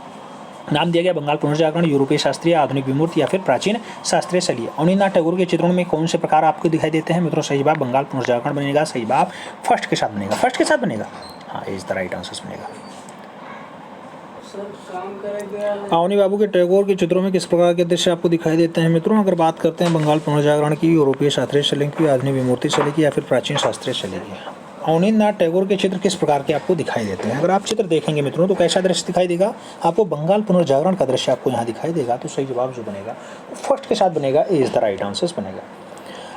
नाम दिया गया बंगाल पुनर्जागरण, यूरोपीय शास्त्रीय, आधुनिक विमूर्ति या फिर प्राचीन शास्त्रीय शैली। अवनींद्रनाथ टैगोर के चित्रों में कौन से प्रकार आपको दिखाई देते हैं मित्रों? सही जवाब बंगाल पुनर्जागरण बनेगा। सही जवाब फर्स्ट के साथ बनेगा, फर्स्ट के साथ बनेगा, हाँ इज द राइट आंसर बनेगा। अवनी बाबू के टैगोर के चित्रों में किस प्रकार के दृश्य आपको दिखाई देते हैं मित्रों? अगर बात करते हैं बंगाल पुनर्जागरण की, यूरोपीय शास्त्रीय शैली की, आधुनिक विमूर्ति शैली की या फिर प्राचीन शास्त्रीय शैली की, अवनींद्रनाथ टैगोर के चित्र किस प्रकार के आपको दिखाई देते हैं? अगर आप चित्र देखेंगे मित्रों तो कैसा दृश्य दिखाई देगा आपको? बंगाल पुनर्जागरण का दृश्य आपको यहाँ दिखाई देगा। तो सही जवाब जो बनेगा वो फर्स्ट के साथ बनेगा, ए इज द राइट आंसर बनेगा।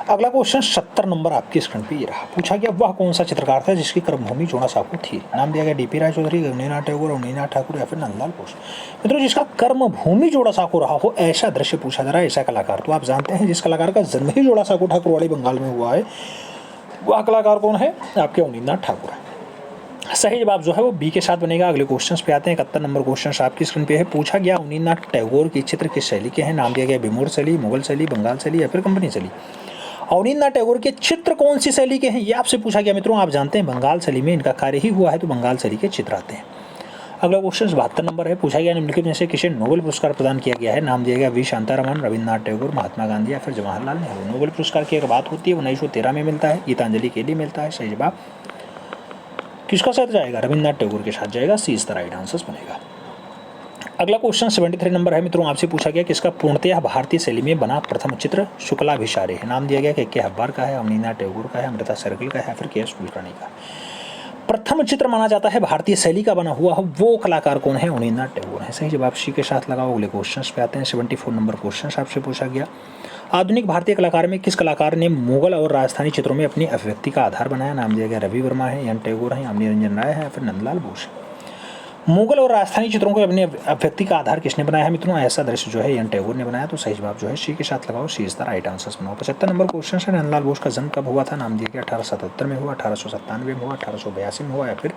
अगला क्वेश्चन 70 नंबर आपकी स्क्रीन पे ये रहा। पूछा गया वह कौन सा चित्रकार था जिसकी कर्मभूमि जोड़ा साकू थी? नाम दिया गया डीपी राय चौधरी, गगनेन्द्रनाथ टैगोर, अवनींद्रनाथ ठाकुर या फिर नंदलाल बोस। मित्रों जिसका कर्मभूमि जोड़ा साकू रहा हो ऐसा दृश्य पूछा जा रहा है, ऐसा कलाकार। तो आप जानते हैं जिस कलाकार का जन्म ही जोड़ा साकू ठाकुर वाली बंगाल में हुआ है वह कलाकार कौन है? आपके अवनींद्रनाथ ठाकुर है। सही जवाब जो है वो बी के साथ बनेगा। अगले क्वेश्चन पे आते हैं। 71 नंबर क्वेश्चन आपकी स्क्रीन पे है। पूछा गया अवनींद्रनाथ टैगोर की चित्र किस शैली के हैं? नाम दिया गया विमूर्त शैली, मुगल शैली, बंगाल शैली या फिर कंपनी शैली। अवनींद्रनाथ टैगोर के चित्र कौन सी शैली के हैं ये आपसे पूछा गया मित्रों। आप जानते हैं बंगाल शैली में इनका कार्य ही हुआ है तो बंगाल शैली के चित्र आते हैं। अगला क्वेश्चन 72 नंबर है। पूछा गया निम्नलिखित में से किसे नोबेल पुरस्कार प्रदान किया गया है? नाम दिया गया वी शांतारामन, रविन्द्रनाथ टैगोर, महात्मा गांधी या फिर जवाहरलाल नेहरू। नोबेल पुरस्कार की अगर बात होती है 1913 में मिलता है, गीतांजलि के लिए मिलता है। सही जवाब किसका साथ जाएगा? रविन्द्रनाथ टैगोर के साथ जाएगा, सी इज द राइट आंसर बनेगा। अगला क्वेश्चन 73 नंबर है मित्रों। आपसे पूछा गया किसका पूर्णतः भारतीय शैली में बना प्रथम चित्र शुक्लाभिसारे है? नाम दिया गया के हब्बार का है, अवनींद्रनाथ टैगोर का है, अमृता शेरगिल का है या फिर के एस कुलकर्णी का। प्रथम चित्र माना जाता है भारतीय शैली का बना हुआ वो कलाकार कौन है? अवनींद्रनाथ टैगोर है। सही जवाब सी के साथ लगाओ। अगले क्वेश्चन पे आते हैं। 74 नंबर क्वेश्चन आपसे पूछा गया आधुनिक भारतीय कलाकार में किस कलाकार ने मुगल और राजस्थानी चित्रों में अपनी अभिव्यक्ति का आधार बनाया? नाम दिया गया रवि वर्मा है, एन टैगोर है, अमनी रंजन राय है या फिर नंदलाल बोस। मुगल और राजस्थानी चित्रों को अपने अभिव्यक्ति का आधार किसने बनाया है मित्रों? ऐसा दृश्य जो है एन टैगोर ने बनाया। तो सही जवाब जो है सी के साथ लगाओ, सी इज द राइट आंसर बनाओ। 75 नंबर क्वेश्चन है। नंदलाल बोस का जन्म कब हुआ था? नाम दिया गया 1877 में हुआ, 1897 में हुआ, 1882 में हुआ या फिर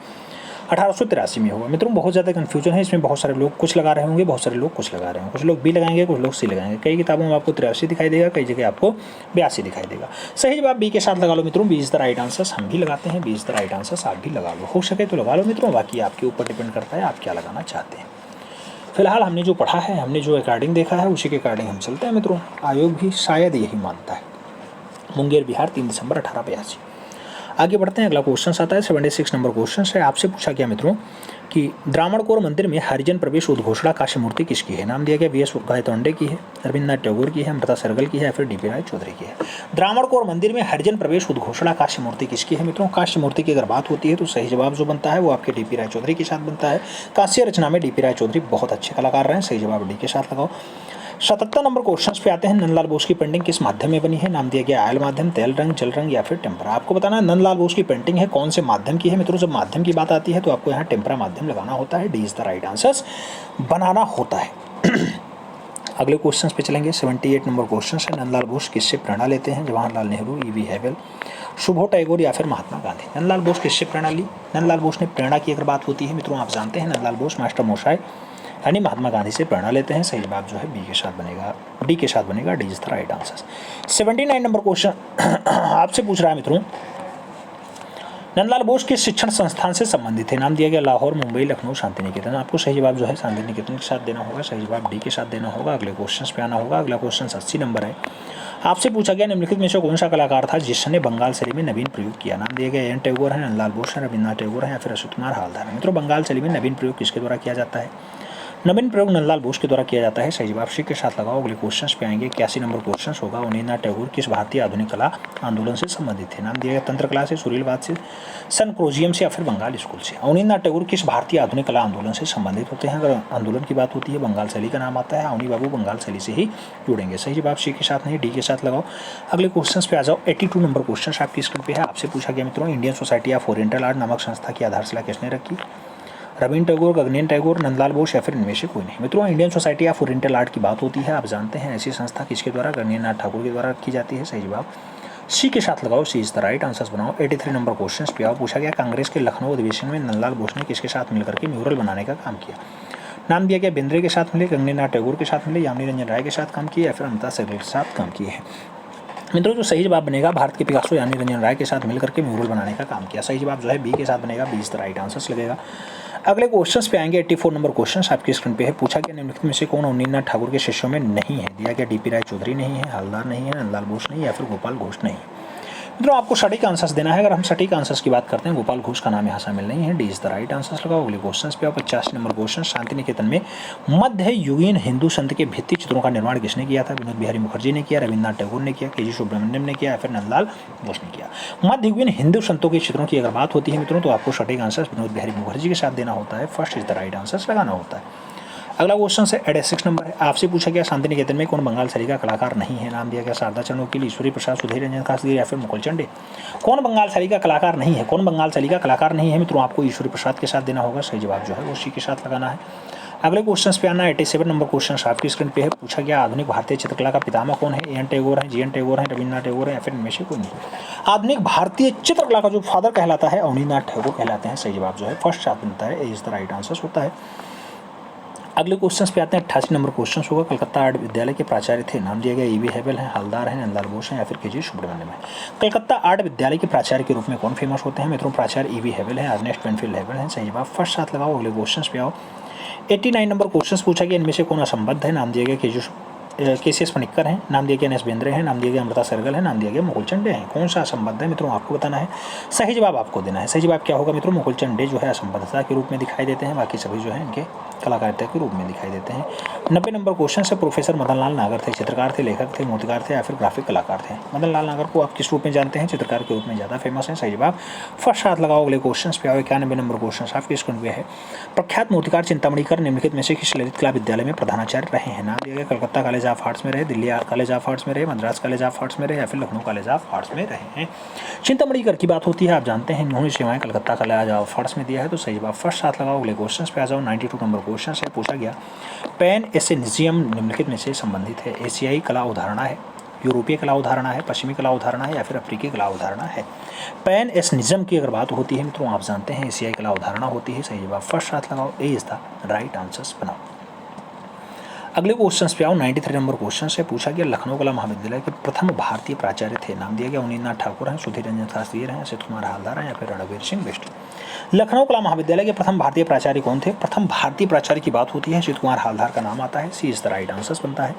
1883 में हुआ। मित्रों बहुत ज़्यादा कन्फ्यूजन है इसमें, बहुत सारे लोग कुछ लगा रहे होंगे, बहुत सारे लोग कुछ लगा रहे होंगे। कुछ लोग बी लगाएंगे, कुछ लोग सी लगाएंगे। कई किताबों में आपको 83 दिखाई देगा, कई जगह आपको 82 दिखाई देगा। सही जवाब बी के साथ लगा लो मित्रों, B is the right answer. हम भी लगाते हैं B is the right answer, आप भी लगा लो, हो सके तो लगा लो मित्रों, बाकी आपके ऊपर डिपेंड करता है आप क्या लगाना चाहते हैं। फिलहाल हमने जो पढ़ा है, हमने जो अकॉर्डिंग देखा है उसी के अकॉर्डिंग हम चलते हैं मित्रों। आयोग भी शायद यही मानता है। मुंगेर बिहार 3 दिसंबर 1882। आगे बढ़ते हैं। अगला क्वेश्चन आता है 76 नंबर क्वेश्चन है। आपसे पूछा गया मित्रों कि द्रावणकोर मंदिर में हरिजन प्रवेश उद्घोषणा काश्य मूर्ति किसकी है? नाम दिया गया वी एस गायतोंडे की है, रविन्द्रनाथ टैगोर की है, अमृता शेरगिल की है या फिर डीपी राय चौधरी की है। द्रावणकोर मंदिर में हरिजन प्रवेश उद्घोषणा काश्य मूर्ति किसकी है मित्रों? काश्य मूर्ति की अगर बात होती है तो सही जवाब जो बनता है वो आपके डीपी राय चौधरी के साथ बनता है। कांस्य रचना में डीपी राय चौधरी बहुत अच्छे कलाकार रहे हैं। सही जवाब डी के साथ लगाओ। 77 नंबर क्वेश्चन पे आते हैं। नंदलाल बोस की पेंटिंग किस माध्यम में बनी है? नाम दिया गया आयल माध्यम, तेल रंग, जल रंग या फिर टेम्परा। आपको बताना है नंदलाल बोस की पेंटिंग है कौन से माध्यम की है मित्रों। जब माध्यम की बात आती है तो आपको यहाँ टेम्परा माध्यम लगाना होता है, D is the right answer बनाना होता है। अगले क्वेश्चन पे चलेंगे। 78 नंबर क्वेश्चन है। नंदलाल बोस किससे प्रेरणा लेते हैं? Jawaharlal Nehru, E V Havell, Shubho Tagore या फिर महात्मा गांधी। नंदलाल बोस किससे प्रेरणा ली? नंदलाल बोस ने प्रेरणा की अगर बात होती है मित्रों, आप जानते हैं नंदलाल बोस मास्टर मोशाय यानी महात्मा गांधी से प्रेरणा लेते हैं। सही जवाब जो है बी के साथ बनेगा, डी के साथ बनेगा, D is the right answer. 79 number question आपसे पूछ रहा है मित्रों, नंदलाल बोस किस शिक्षण संस्थान से संबंधित है? नाम दिया गया लाहौर, मुंबई, लखनऊ, शांति निकेतन। आपको सही जवाब जो है शांति निकेतन के साथ देना होगा। सही जवाब डी के साथ देना होगा। अगले क्वेश्चन पे आना होगा। अगला क्वेश्चन 80 नंबर है। आपसे पूछा गया निम्नलिखित में से कौन सा कलाकार था जिसने बंगाल शैली में नवीन प्रयोग किया? नाम दिया गया एन टैगोर है, नंदलाल बोस है, रविन्द्रनाथ टैगोर है या फिर अशोक कुमार हालदार है। मित्रों बंगाल शैली में नवीन प्रयोग किसके द्वारा किया जाता है? नवीन प्रयोग नंदलाल बोस के द्वारा किया जाता है, सही जवाब सी के साथ लगाओ। अगले क्वेश्चन पे आएंगे। 81 नंबर क्वेश्चन होगा, अवनींद्रनाथ टैगोर किस भारतीय आधुनिक कला आंदोलन से संबंधित थे? नाम दिया गया तंत्र कला से, सुरीलवाद से, सनक्रोजियम से या फिर बंगाल स्कूल से। अवनींद्रनाथ टैगोर किस भारतीय आधुनिक कला आंदोलन से संबंधित होते हैं? अगर आंदोलन की बात होती है बंगाल शैली का नाम आता है, अवनी बाबू बंगाल शैली से ही जुड़ेंगे। सही जवाब सी के साथ नहीं, डी के साथ लगाओ। अगले क्वेश्चन पे आ जाओ। 82 नंबर क्वेश्चन आपकी स्क्रीन पे है। आपसे पूछा गया मित्रों, Indian society of oriental art नामक संस्था की आधारशिला किसने रखी? रविंद्र टैगोर, गगनेन टैगोर, नंदलाल बोस या फिर इनमें से कोई नहीं। मित्रों, Indian society of oriental art की बात होती है, आप जानते हैं ऐसी संस्था किसके द्वारा? गगनेन नाथ ठाकुर के द्वारा रखी जाती है। सही जवाब सी के साथ लगाओ, सी इज द राइट आंसर्स बनाओ। 83 नंबर क्वेश्चन पे आओ। पूछा गया कांग्रेस के लखनऊ अधिवेशन में नंदलाल बोस ने किसके साथ मिलकर के म्यूरल बनाने का काम किया? नाम दिया गया बेंद्रे के साथ मिले, गगनेन नाथ टैगोर के साथ मिले, यामिनी रंजन राय के साथ काम किया या फिर अमृता सहगल के साथ काम किए हैं। मित्रों, जो सही जवाब बनेगा, भारत के पिकासो यामिनी रंजन राय के साथ मिलकर के म्यूरल बनाने का काम किया। सही जवाब जो है बी के साथ बनेगा, B is the right answers लगेगा। अगले क्वेश्चंस पे आएंगे। 84 नंबर क्वेश्चन आपकी स्क्रीन पे है। पूछा गया निम्नलिखित में से कौन अवनींद्रनाथ ठाकुर के शिष्यों में नहीं है? दिया गया डीपी राय चौधरी नहीं है, हलदार नहीं है, नंदलाल बोस नहीं या फिर गोपाल घोष नहीं। मित्रों, आपको सटीक आंसर्स देना है। अगर हम सटीक आंसर्स की बात करते हैं, गोपाल घोष का नाम यहाँ शामिल नहीं है, D is the right answers लगाओ। अगले क्वेश्चन पे 85 नंबर क्वेश्चन। शांति निकेतन में मध्य युगीन हिंदू संत के भित्ति चित्रों का निर्माण किसने किया था? विनोद बिहारी मुखर्जी ने किया, रविन्द्रनाथ टैगोर ने किया, के.जी. सुब्रमण्यम ने किया या फिर नंदलाल बोस ने किया। मध्य युगीन हिंदू संतों के चित्रों की अगर बात होती है मित्रों, तो आपको सटीक आंसर्स विनोद बिहारी मुखर्जी के साथ देना होता है। First is the right answers लगाना होता है। अगला क्वेश्चन है 86 नंबर है। आपसे पूछा गया शांति निकेतन में कौन बंगाल शैली का कलाकार नहीं है? नाम दिया गया शारदा चंद्रोकिल, ईश्वरी प्रसाद, सुधीर रंजन खासगी या फिर मुकुल चंडे। कौन बंगाल शैली का कलाकार नहीं है? कौन बंगाल शैली का कलाकार नहीं है मित्रों? आपको ईश्वरी प्रसाद के साथ देना होगा। सही जवाब जो है वो सी के साथ लगाना है। अगले क्वेश्चन पे आना। 87 नंबर क्वेश्चन आपकी स्क्रीन पे है। पूछा गया आधुनिक भारतीय चित्रकला का पितामह कौन है? ए.एन. टैगोर है, जी.एन. टैगोर है, रविन्द्रनाथ टैगोर है या फिर इनमें से कोई नहीं। आधुनिक भारतीय चित्रकला का जो फादर कहलाता है अवनींद्रनाथ टैगोर कहलाते हैं। सही जवाब जो है फर्स्ट साथ बनता है, ए इज द राइट आंसर होता है। अगले क्वेश्चन पे आते हैं। 88 नंबर क्वेश्चन होगा। कलकत्ता आर्ट विद्यालय के प्राचार्य थे? नाम दिया गया ई.वी. हेबल है, हलदार है, नंदलाल बोस है या फिर के.जी. सुब्रमण्यम है। कलकत्ता आर्ट विद्यालय के प्राचार्य के रूप में कौन फेमस होते हैं मित्रों? प्राचार्य ई.वी. हेबल है, अर्नेस्ट पेनफील्ड हेबल है। सही जवाब फर्स्ट साथ लगाओ। अगले क्वेश्चन पे आओ। 89 नंबर क्वेश्चन पूछा गया इनमें से कौन असंबद्ध है? नाम दिया गया के.सी.एस. पनिक्कर हैं, नाम दिया गया एन.एस. बेंद्रे हैं, नाम दिया गया अमृता सहगल है, नाम दिया गया मुकुल चंडे हैं। कौन सा असंबद्ध है मित्रों? आपको बताना है। सही जवाब आपको देना है। सही जवाब क्या होगा मित्रों? मुकुल चंडे जो है असंबद्धता के रूप में दिखाई देते हैं, बाकी सभी जो है इनके कलाकारिता के रूप में दिखाई देते हैं। 90 नंबर क्वेश्चन से प्रोफेसर मदन लाल नागर थे, चित्रकार थे, लेखक थे, मूर्तिकार थे या फिर ग्राफिक कलाकार थे? मदन लाल नागर को आप किस रूप में जानते हैं? चित्रकार के रूप में ज़्यादा फेमस है। सही जवाब फर्स्ट हाथ लगाओ। अगले क्वेश्चन पे आओ। 91 नंबर क्वेश्चन आपके स्क्रीन पे है। प्रख्यात मूर्तिकार चिंतामणिकर निम्नलिखित में से किस ललित कला विद्यालय में प्रधानाचार्य रहे हैं? नाम दिया गया कलकत्ता कॉलेज ऑफ आर्ट्स में रहे, दिल्ली कॉलेज ऑफ आर्ट्स में रहे, मद्रास कॉलेज ऑफ आर्ट्स में रहे या फिर लखनऊ कॉलेज ऑफ आर्ट्स में रहे हैं। चिंतामणिकर की बात होती है, आप जानते हैं इन्होंने सेवाएं कलकत्ता कॉलेज ऑफ आर्ट्स में दिया है, तो सही जवाब फर्स्ट हाथ लगाओ। अगले क्वेश्चन पे आ जाओ। 92 नंबर क्वेश्चन से पूछा गया पैन एशियनिज्म निम्नलिखित में से संबंधित है? एशियाई कला उदाहरणा है, यूरोपीय कला उदाहरणा है, पश्चिमी कला उदाहरणा है या फिर अफ्रीकी कला उदाहरणा है? पैन एशियनिज्म की अगर बात होती है मित्रों, आप जानते हैं एशियाई कला उदाहरणा होती है। सही जवाब फर्स्ट हाथ लगाओ, ए इज द राइट आंसर्स बनाओ। अगले क्वेश्चन पे आओ। 93 नंबर क्वेश्चन से पूछा गया लखनऊ कला महाविद्यालय के प्रथम भारतीय प्राचार्य थे? नाम दिया गया अवनींद्रनाथ ठाकुर हैं, सुधीर रंजन शास्त्री हैं, असित कुमार हालदार हैं या फिर रणवीर सिंह बिष्ट। लखनऊ कला महाविद्यालय के प्रथम भारतीय प्राचार्य कौन थे? प्रथम भारतीय प्राचार्य की बात होती है, असित कुमार हालदार का नाम आता है। सी इज द राइट आंसर्स बनता है।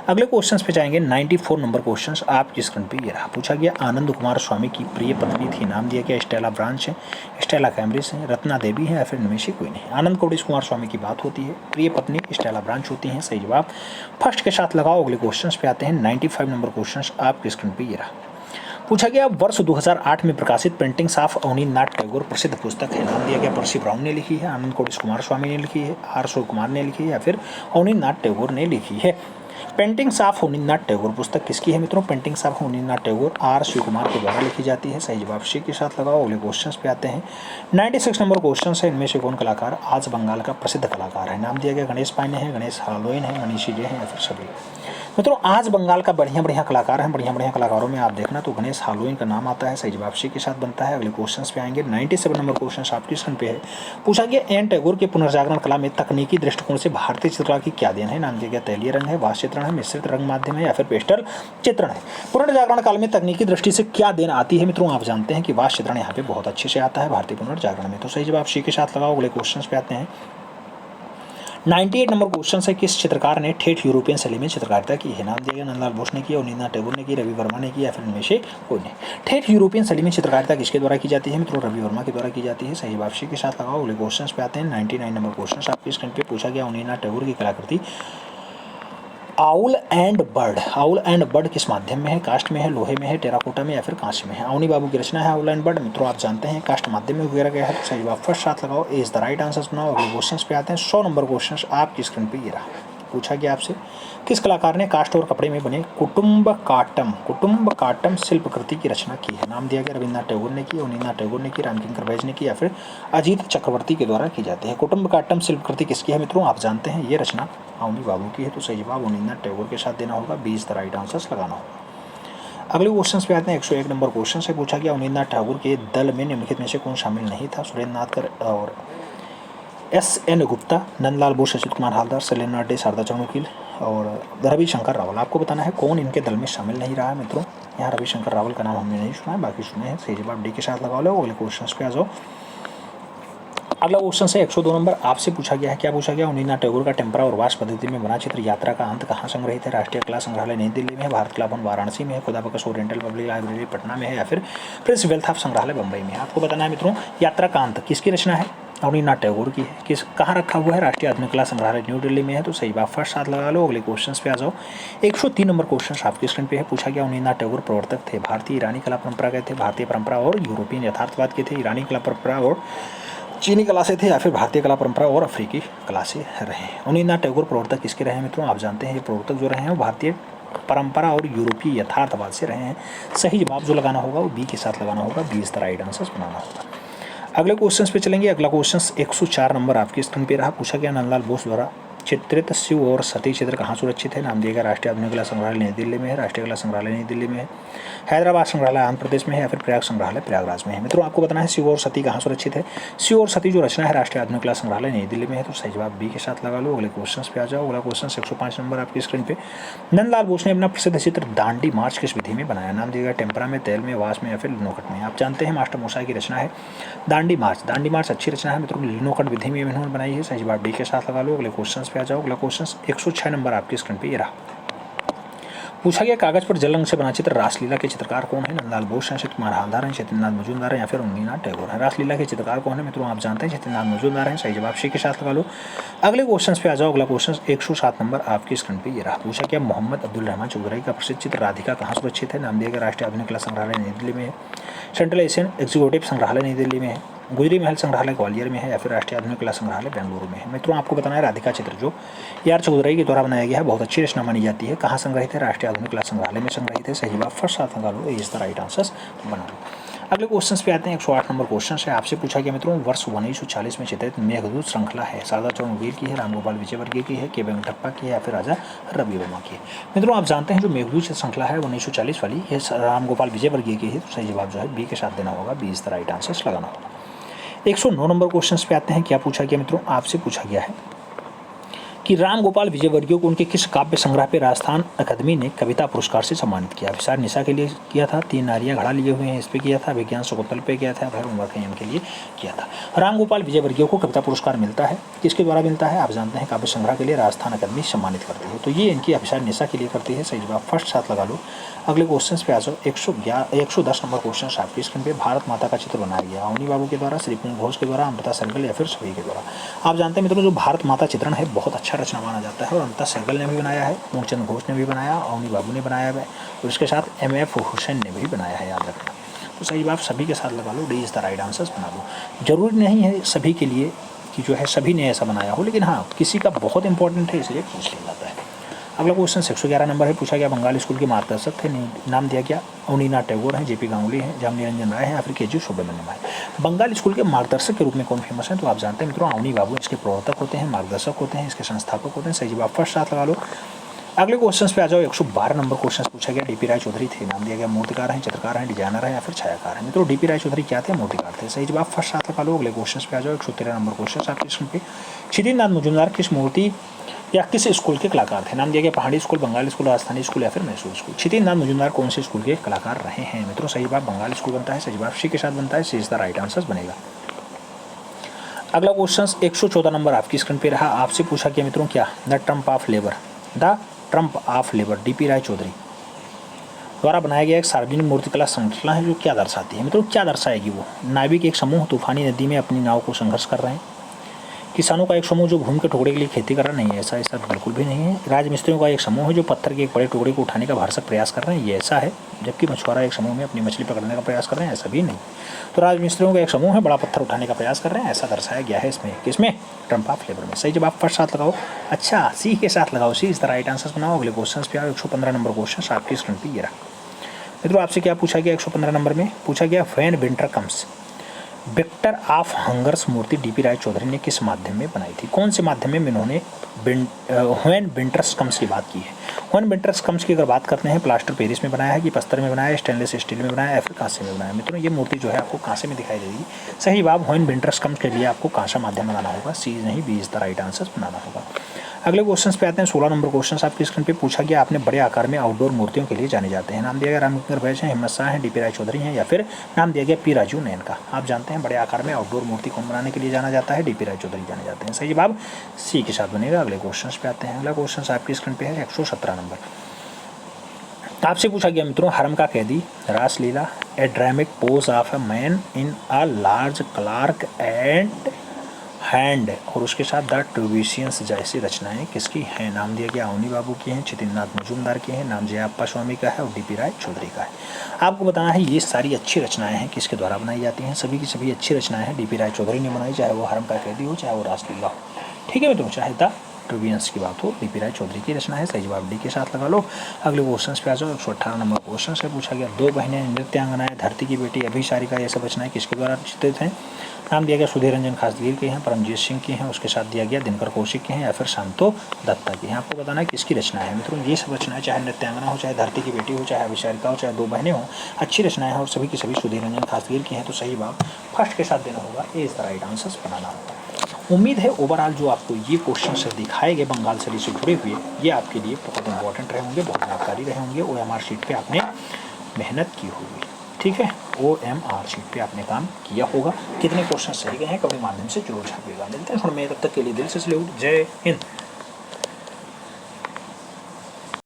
अगले क्वेश्चन पे जाएंगे। 94 नंबर क्वेश्चन आपकी स्क्रीन पे ये रहा। पूछा गया आनंद कुमार स्वामी की प्रिय पत्नी थी? नाम दिया गया स्टेला ब्रांच है, स्टेला कैम्ब्रिज है, रत्ना देवी है या फिर इनमें से कोई नहीं। आनंद कुमार स्वामी की बात होती है, प्रिय पत्नी स्टेला ब्रांच होती है। सही जवाब फर्स्ट के साथ लगाओ। अगले क्वेश्चन पे आते हैं। 95 नंबर क्वेश्चन आपके स्क्रीन पे ये रहा। पूछा गया वर्ष 2008 में प्रकाशित पेंटिंग्स ऑफ अवनींद्रनाथ टैगोर प्रसिद्ध पुस्तक है? नाम दिया गया पर्सी ब्राउन ने लिखी है, आनंद कुमार स्वामी ने लिखी है, आर शिव कुमार ने लिखी है या फिर अवनींद्रनाथ टैगोर ने लिखी है? पेंटिंग्स ऑफ अवनींद्रनाथ टैगोर पुस्तक किसकी है मित्रों? Paintings of Abanindranath Tagore R Shiv Kumar के द्वारा लिखी जाती है। सही जवाब सी के साथ लगाओ। अगले क्वेश्चन पे आते हैं। 96 नंबर क्वेश्चन है। इनमें से कौन कलाकार आज बंगाल का प्रसिद्ध कलाकार है? नाम दिया गया गणेश पांडे हैं, गणेश हालोइन है, मनीषी डे है या फिर सभी? मित्रों, आज बंगाल का बढ़िया कलाकार हैं। बढ़िया कलाकारों में आप देखना तो गणेश हालोइन का नाम आता है। सही जवाब सी के साथ बनता है। अगले क्वेश्चन पे आएंगे। 97 नंबर क्वेश्चन आपकी स्क्रीन पे है। पूछा गया एन टैगोर के पुनर्जागरण कला में तकनीकी दृष्टिकोण से भारतीय चित्रकला की क्या देन है? नाम दिया गया तैलीय रंग है, वास चित्रण है, मिश्रित रंग माध्यम है या फिर पेस्टल चित्रण है? पुनर्जागरण काल में तकनीकी दृष्टि से क्या देन आती है मित्रों? आप जानते हैं कि वास चित्रण यहाँ पे बहुत अच्छे से आता है भारतीय पुनर्जागरण में, तो सही जवाब सी के साथ लगाओ। अगले क्वेश्चन पे आते हैं। 98 नंबर क्वेश्चन है, किस चित्रकार ने ठेठ यूरोपियन शैली में चित्रकारिता की है? नाम दिया गया नंदलाल बोस ने की, अवनींद्रनाथ टैगोर ने की, रवि वर्मा ने की या फिर इनमें से कोई नहीं। ठेठ यूरोपियन शैली में चित्रकारिता किसके द्वारा की जाती है मित्रों? रवि वर्मा के द्वारा की जाती है। सही जवाब सी के साथ लगाओ। अगले क्वेश्चन पे आते हैं। 99 नंबर क्वेश्चन आपके स्क्रीन पे पूछा गया, अवनींद्रनाथ टैगोर की कलाकृति owl and bird. Owl and bird किस माध्यम में है? कास्ट में है, लोहे में है, टेराकोटा में या फिर कांस्य में है? अवनी बाबू की रचना है आउल एंड बर्ड। मित्रों आप जानते हैं कास्ट माध्यम में वगैरह गया है, तो सही जवाब फर्स्ट साथ लगाओ। ए इज द राइट आंसर बनाओ। अगले क्वेश्चन पे आते हैं। 100 नंबर क्वेश्चन आपकी स्क्रीन पे ये रहा। पूछा गया आपसे, किस कलाकार ने काष्ठ और कपड़े में बने कुटुम्बकाटम शिल्पकृति की रचना की है? नाम दिया गया रविन्द्रनाथ टैगोर ने की, अवनींद्रनाथ टैगोर ने की, रामकिंकर बैज ने की या फिर अजीत चक्रवर्ती के द्वारा की जाती है। कुटुम्बकाटम शिल्पकृति किसकी है मित्रों? आप जानते हैं ये रचना अवनी बाबू की है, तो सही जवाब अवनींद्रनाथ टैगोर के साथ देना होगा। 20 द राइट आंसर्स लगाना होगा। अगले क्वेश्चन पे आते हैं। 101 नंबर क्वेश्चन से पूछा गया, अवनींद्रनाथ टैगोर के दल में निम्नलिखित में से कौन शामिल नहीं था? सुरेंद्र नाथकर और S.N. गुप्ता, नंदलाल बोस, अच्युत कुमार हालदार, शैलेंद्र डे, शारदा चाणूक्य और रविशंकर रावल। आपको बताना है कौन इनके दल में शामिल नहीं रहा है मित्रों। यहाँ रविशंकर रावल का नाम हमने नहीं सुना है, बाकी सुने हैं। सही जवाब डी के साथ लगा लो। अगले क्वेश्चन पे आ जाओ। अगला क्वेश्चन है 102 नंबर आपसे पूछा गया है। क्या पूछा गया? अवनींद्रनाथ टैगोर का टेम्परा और वास पद्धति में बना चित्र यात्रा का अंत कहाँ संग्रहित है? राष्ट्रीय कला संग्रहालय नई दिल्ली में है, भारत कला भवन वाराणसी में है, खुदा बख्श ओरिएंटल पब्लिक लाइब्रेरी पटना में है या फिर प्रिंस वेल्थ संग्रहालय बम्बई में है? आपको बताना है मित्रों यात्रा का अंत किसकी रचना है? अवनींद्रनाथ टैगोर की है। किस कहाँ रखा हुआ है? राष्ट्रीय आधुनिक कला संग्रहालय न्यू दिल्ली में है, तो सही बात फर्स्ट साथ लगा लो। अगले क्वेश्चन पे आ जाओ। 103 नंबर क्वेश्चन आपके स्क्रीन पे है। पूछा गया, अवनींद्रनाथ टैगोर प्रवर्तक थे भारतीय ईरानी कला परंपरा के थे, भारतीय परंपरा और यूरोपियन यथार्थवाद के थे, ईरानी कला परंपरा और चीनी कला से थे या फिर भारतीय कला परंपरा और अफ्रीकी कला से रहे? अवनींद्रनाथ टैगोर प्रवर्तक किसके रहे हैं मित्रों? आप जानते हैं ये प्रवर्तक जो रहे हैं वो भारतीय परंपरा और यूरोपीय यथार्थवाद से रहे हैं। सही जवाब जो लगाना होगा वो बी के साथ लगाना होगा। 20 द राइट आंसर्स बनाना होगा। अगले क्वेश्चन पे चलेंगे। अगला क्वेश्चन 104 नंबर आपकी स्क्रीन पे रहा। पूछा गया, नंदलाल बोस द्वारा चित्रित शिव और सती चित्र कहाँ सुरक्षित है? नाम दिया गया राष्ट्रीय आधुनिक कला संग्रहालय नई दिल्ली में है, राष्ट्रीय कला संग्रहालय नई दिल्ली में है, हैदराबाद संग्रहालय आंध्र प्रदेश में है या फिर प्रयाग संग्रहालय प्रयागराज में है? मित्रों आपको बताना है शिव और सती कहाँ सुरक्षित है। शिव और सती जो रचना है राष्ट्रीय आधुनिक कला संग्रहालय नई दिल्ली में है, तो सही जवाब बी के साथ लगा लो। अगले क्वेश्चन पे आ जाओ। अगला क्वेश्चन 105 नंबर आपकी स्क्रीन पे। नंदलाल बोस ने अपना प्रसिद्ध चित्र दांडी मार्च किस विधि में बनाया? नाम दिया गया टेम्परा में, तेल में, वास में या फिर लिनोकट में? आप जानते हैं मास्टर मोसाई की रचना है दांडी मार्च। दांडी मार्च अच्छी रचना है मित्रों, लिनोकट विधि में इन्होंने बनाई है। सही जवाब डी के साथ लगा लो। अगले क्वेश्चन पे आ जाओ। अगला क्वेश्चन 106 नंबर आपकी स्क्रीन पे ये रहा। पूछा गया, कागज पर जल रंग से बना चित्र रासलीला के चित्रकार कौन है? नंदलाल बोस हैं, अच्युत कुमार हालदार हैं, चैतन्यनाथ मजूमदार हैं या फिर अवनींद्रनाथ टैगोर हैं? रासलीला के चित्रकार कौन है मित्रों? आप जानते हैं चैतन्यनाथ मजूमदार हैं। सही जवाब सी के साथ लगा लो। अगले क्वेश्चन पे आ जाओ। अगला क्वेश्चन 107 नंबर आपकी स्क्रीन पे ये रहा। पूछा गया, मोहम्मद अब्दुल रहमान चौधरी का प्रसिद्ध चित्र राधिका कहाँ सुरक्षित है? नाम दिया गया राष्ट्रीय आधुनिक कला संग्रहालय नई दिल्ली में है, सेंट्रल एशियन एग्जीक्यूटिव संग्रहालय नई दिल्ली में है, गुजरी महल संग्रहालय ग्वालियर में है या फिर राष्ट्रीय आधुनिक कला संग्रहालय बेंगलुरु में है? मित्रों आपको बताना है राधिका चित्र जो यार चौधरी के द्वारा बनाया गया है, बहुत अच्छी रचना मानी जाती है। कहाँ संग्रहित है? राष्ट्रीय आधुनिक कला संग्रहालय में संग्रहित है। सही जवाब फर्स्ट साथ लगा लो। इज द राइट आंसर्स बना लो। अगले क्वेश्चन पे आते हैं। 108 नंबर क्वेश्चन है आपसे पूछा गया मित्रों, वर्ष 1940 में चित्रित मेघदूत श्रृंखला है शारदा चाणूक्य की है, रामगोपाल विजयवर्गीय की है, के वेंकटप्पा की है या फिर राजा रवि वर्मा की है? मित्रों आप जानते हैं जो मेघदूत श्रृंखला है 1940 वाली ये रामगोपाल विजयवर्गीय की है, तो सही जवाब जो है बी के साथ देना होगा। 20 द राइट आंसर्स लगाना होगा। 109 नंबर क्वेश्चन पे आते हैं। क्या पूछा गया मित्रों? आपसे पूछा गया है कि राम गोपाल विजयवर्गीय को उनके किस काव्य संग्रह पे राजस्थान अकादमी ने कविता पुरस्कार से सम्मानित किया? विशाल निशा के लिए किया था, तीन नारियां घड़ा लिए हुए हैं इस पे किया था, विज्ञान शकुंतल पे किया था, भैरव उमर खय्यम के लिए किया था? राम गोपाल विजयवर्गीय को कविता पुरस्कार मिलता है, किसके द्वारा मिलता है? आप जानते हैं काव्य संग्रह के लिए राजस्थान अकादमी सम्मानित करती है, तो ये इनकी विशाल निशा के लिए करती है। सही जवाब फर्स्ट साथ लगा लो। अगले क्वेश्चन पे आ जाओ। 110 नंबर क्वेश्चन आपकी स्क्रीन पे। भारत माता का चित्र बनाया गया अवनी बाबू के द्वारा, श्रीपुंग घोष के द्वारा, अमृता सहगल या फिर सभी के द्वारा? आप जानते हैं मित्रों जो भारत माता चित्रण है बहुत अच्छा रचना माना जाता है और अमृता सहगल ने भी बनाया है, मूलचंद घोष ने भी बनाया, अवनी बाबू ने बनाया है और इसके साथ MF हुसैन ने भी बनाया है, याद रखना। तो सही बात सभी के साथ लगा लो। D is the right answers बना लो। जरूरी नहीं है सभी के लिए कि जो है सभी ने ऐसा बनाया हो, लेकिन हाँ किसी का बहुत इंपॉर्टेंट है इसलिए पूछ लिया जाता है। अगला क्वेश्चन 111 नंबर है। पूछा गया बंगाल स्कूल के मार्गदर्शक थे, नाम दिया गया अवनीनाथ टैगोर हैं, JP गांगुली हैं, जामनी रंजन राय हैं या फिर KG सुब्रमण्यम है? बंगाल स्कूल के मार्गदर्शक के रूप में कौन फेमस है? तो आप जानते हैं मित्रों अवनी बाबू इसके प्रवर्तक होते हैं, मार्गदर्शक होते हैं, इसके संस्थापक होते हैं। सही जवाब फर्स्ट साथ लगा लो। अगले क्वेश्चन पे आ जाओ। 112 नंबर क्वेश्चन पूछा गया DP राय चौधरी थे, नाम दिया गया मूर्तिकार हैं, चित्रकार हैं, डिजाइनर हैं या फिर छायाकार हैं? मित्रों DP राय चौधरी क्या थे? मूर्तिकार थे। सही जवाब फर्स्ट साथ लगा लो। अगले क्वेश्चन पे आ जाओ। 113 नंबर क्वेश्चन आपके स्क्रीन पे। क्षितिज मजूमदार किस मूर्ति या किस स्कूल के कलाकार थे? नाम दिया गया Pahari school, Bengal school, Rajasthani school या फिर मैसूर स्कूल? क्षितिज मजूमदार कौन से स्कूल के कलाकार रहे हैं? मित्रों सही जवाब बंगाल स्कूल बनता है। सही जवाब सी के साथ बनता है। सी इज द राइट आंसर बनेगा। अगला क्वेश्चन 114 नंबर आपकी स्क्रीन पे रहा। आपसे पूछा गया मित्रों क्या, the triumph of labour, the triumph of labour DP Roy Chowdhury द्वारा बनाया गया एक सार्वजनिक मूर्तिकला संरचना है जो क्या दर्शाती है। मित्रों क्या दर्शाएगी वो, नाविक एक समूह तूफानी नदी में अपनी नाव को संघर्ष कर रहे हैं, किसानों का एक समूह जो भूमि के टुकड़े के लिए खेती कर रहा नहीं है, ऐसा बिल्कुल भी नहीं है। राजमिस्त्रियों का एक समूह है जो पत्थर के एक बड़े टुकड़े को उठाने का भरसक प्रयास कर रहे हैं, ये ऐसा है। जबकि मछुआरा एक समूह में अपनी मछली पकड़ने का प्रयास कर रहे हैं, ऐसा भी नहीं। तो राजमिस्त्रियों का एक समूह है बड़ा पत्थर उठाने का प्रयास कर रहे हैं, ऐसा दर्शाया गया है इसमें। किसमें, ट्रम्प ऑफ लेबर में। सही जवाब फर्स्ट साथ लगाओ। अच्छा सी के साथ लगाओ, सी इस तरह राइट आंसर बनाओ। अगले क्वेश्चन पे आओ। 115 नंबर क्वेश्चन आपकी स्क्रीन पर ये रहा। मित्रों आपसे क्या पूछा गया, 115 नंबर में पूछा गया when winter comes, victor of hungers मूर्ति डीपी राय चौधरी ने किस माध्यम में बनाई थी। कौन से माध्यम में इन्होंने व्हेन विंटर्स कम्स की बात की है। व्हेन विंटर्स कम्स की अगर बात करते हैं, प्लास्टर पेरिस में बनाया है कि पत्थर में बनाया है, स्टेनलेस स्टील में बनाया है या फिर कांसे में बनाया है। मित्रों ये मूर्ति जो है आपको कांसे में दिखाई देगी। सही जवाब व्हेन विंटर्स कम्स के लिए आपको कांसा माध्यम बनाना होगा, सी नहीं B is the right answer बनाना होगा। अगले क्वेश्चन पे आते हैं। 16 नंबर क्वेश्चन आपकी स्क्रीन पे पूछा गया, आपने बड़े आकार में आउटडोर मूर्तियों के लिए जाने जाते हैं। नाम दिया गया रामकिंकर बैच है, हिम्मत शाह है, डीपी राय चौधरी हैं या फिर नाम दिया गया पी राजू नयन का। आप जानते हैं बड़े आकार में आउटडोर मूर्ति कौन बनाने के लिए जाना जाता है, डीपी राय चौधरी जाने जाते हैं। सही जवाब सी के साथ बनेगा। अगले क्वेश्चन पे आते हैं। अगला क्वेश्चन आपकी स्क्रीन पे है 117 नंबर। आपसे पूछा गया मित्रों, हरम का कैदी, रासलीला, a dramatic pose of a man in a large clerk and hand और उसके साथ द ट्यूबिशियंस जैसी रचनाएं किसकी हैं। नाम दिया गया अवनी बाबू की हैं, चितिननाथ मजूमदार की हैं, नाम जयाप्पा स्वामी का है और डीपी राय चौधरी का है। आपको बताना है ये सारी अच्छी रचनाएं हैं किसके द्वारा बनाई जाती हैं। सभी की सभी अच्छी रचनाएं हैं डीपी राय चौधरी ने बनाई, चाहे वो हरम का कैदी हो चाहे वो रासलीला हो। ठीक है मित्रों, चाहे द ट्यूबियंस की बात हो, डीपी राय चौधरी की रचना है। सही जवाब डी के साथ लगा लो। अगले क्वेश्चन पे आ जाओ। 118 नंबर क्वेश्चन से पूछा गया, दो बहनें नृत्यांगनाएं, धरती की बेटी, अभिसारिका, ये सब रचनाएं किसके द्वारा चित्रित हैं। नाम दिया गया सुधीर रंजन खासगीर के हैं, परमजीत सिंह की हैं, उसके साथ दिया गया दिनकर कौशिक के हैं या फिर शांतो दत्ता की हैं। आपको बताना है किसकी रचना है। मित्रों ये सब रचनाएं, चाहे नृत्यांगना हो, चाहे धरती की बेटी हो, चाहे अभिसारिका हो, चाहे दो बहनें हो, अच्छी रचनाएं हैं और सभी की सभी सुधीर रंजन खासगीर की हैं। तो सही जवाब फर्स्ट के साथ देना होगा, ए इज द राइट आंसर बनाना होगा। उम्मीद है ओवरऑल जो आपको ये क्वेश्चन से दिखाए गए बंगाल से जुड़े हुए, ये आपके लिए बहुत इंपॉर्टेंट रहे होंगे, बहुत जानकारी रहे होंगे। OMR शीट पे आपने मेहनत की होगी, ठीक है। OMR शीट पे आपने काम किया होगा। कितने क्वेश्चन सही गए हैं कभी माध्यम से जरूर छापिएगा। मिलते हैं, तब तक के लिए दिल से सैल्यूट। जय हिंद।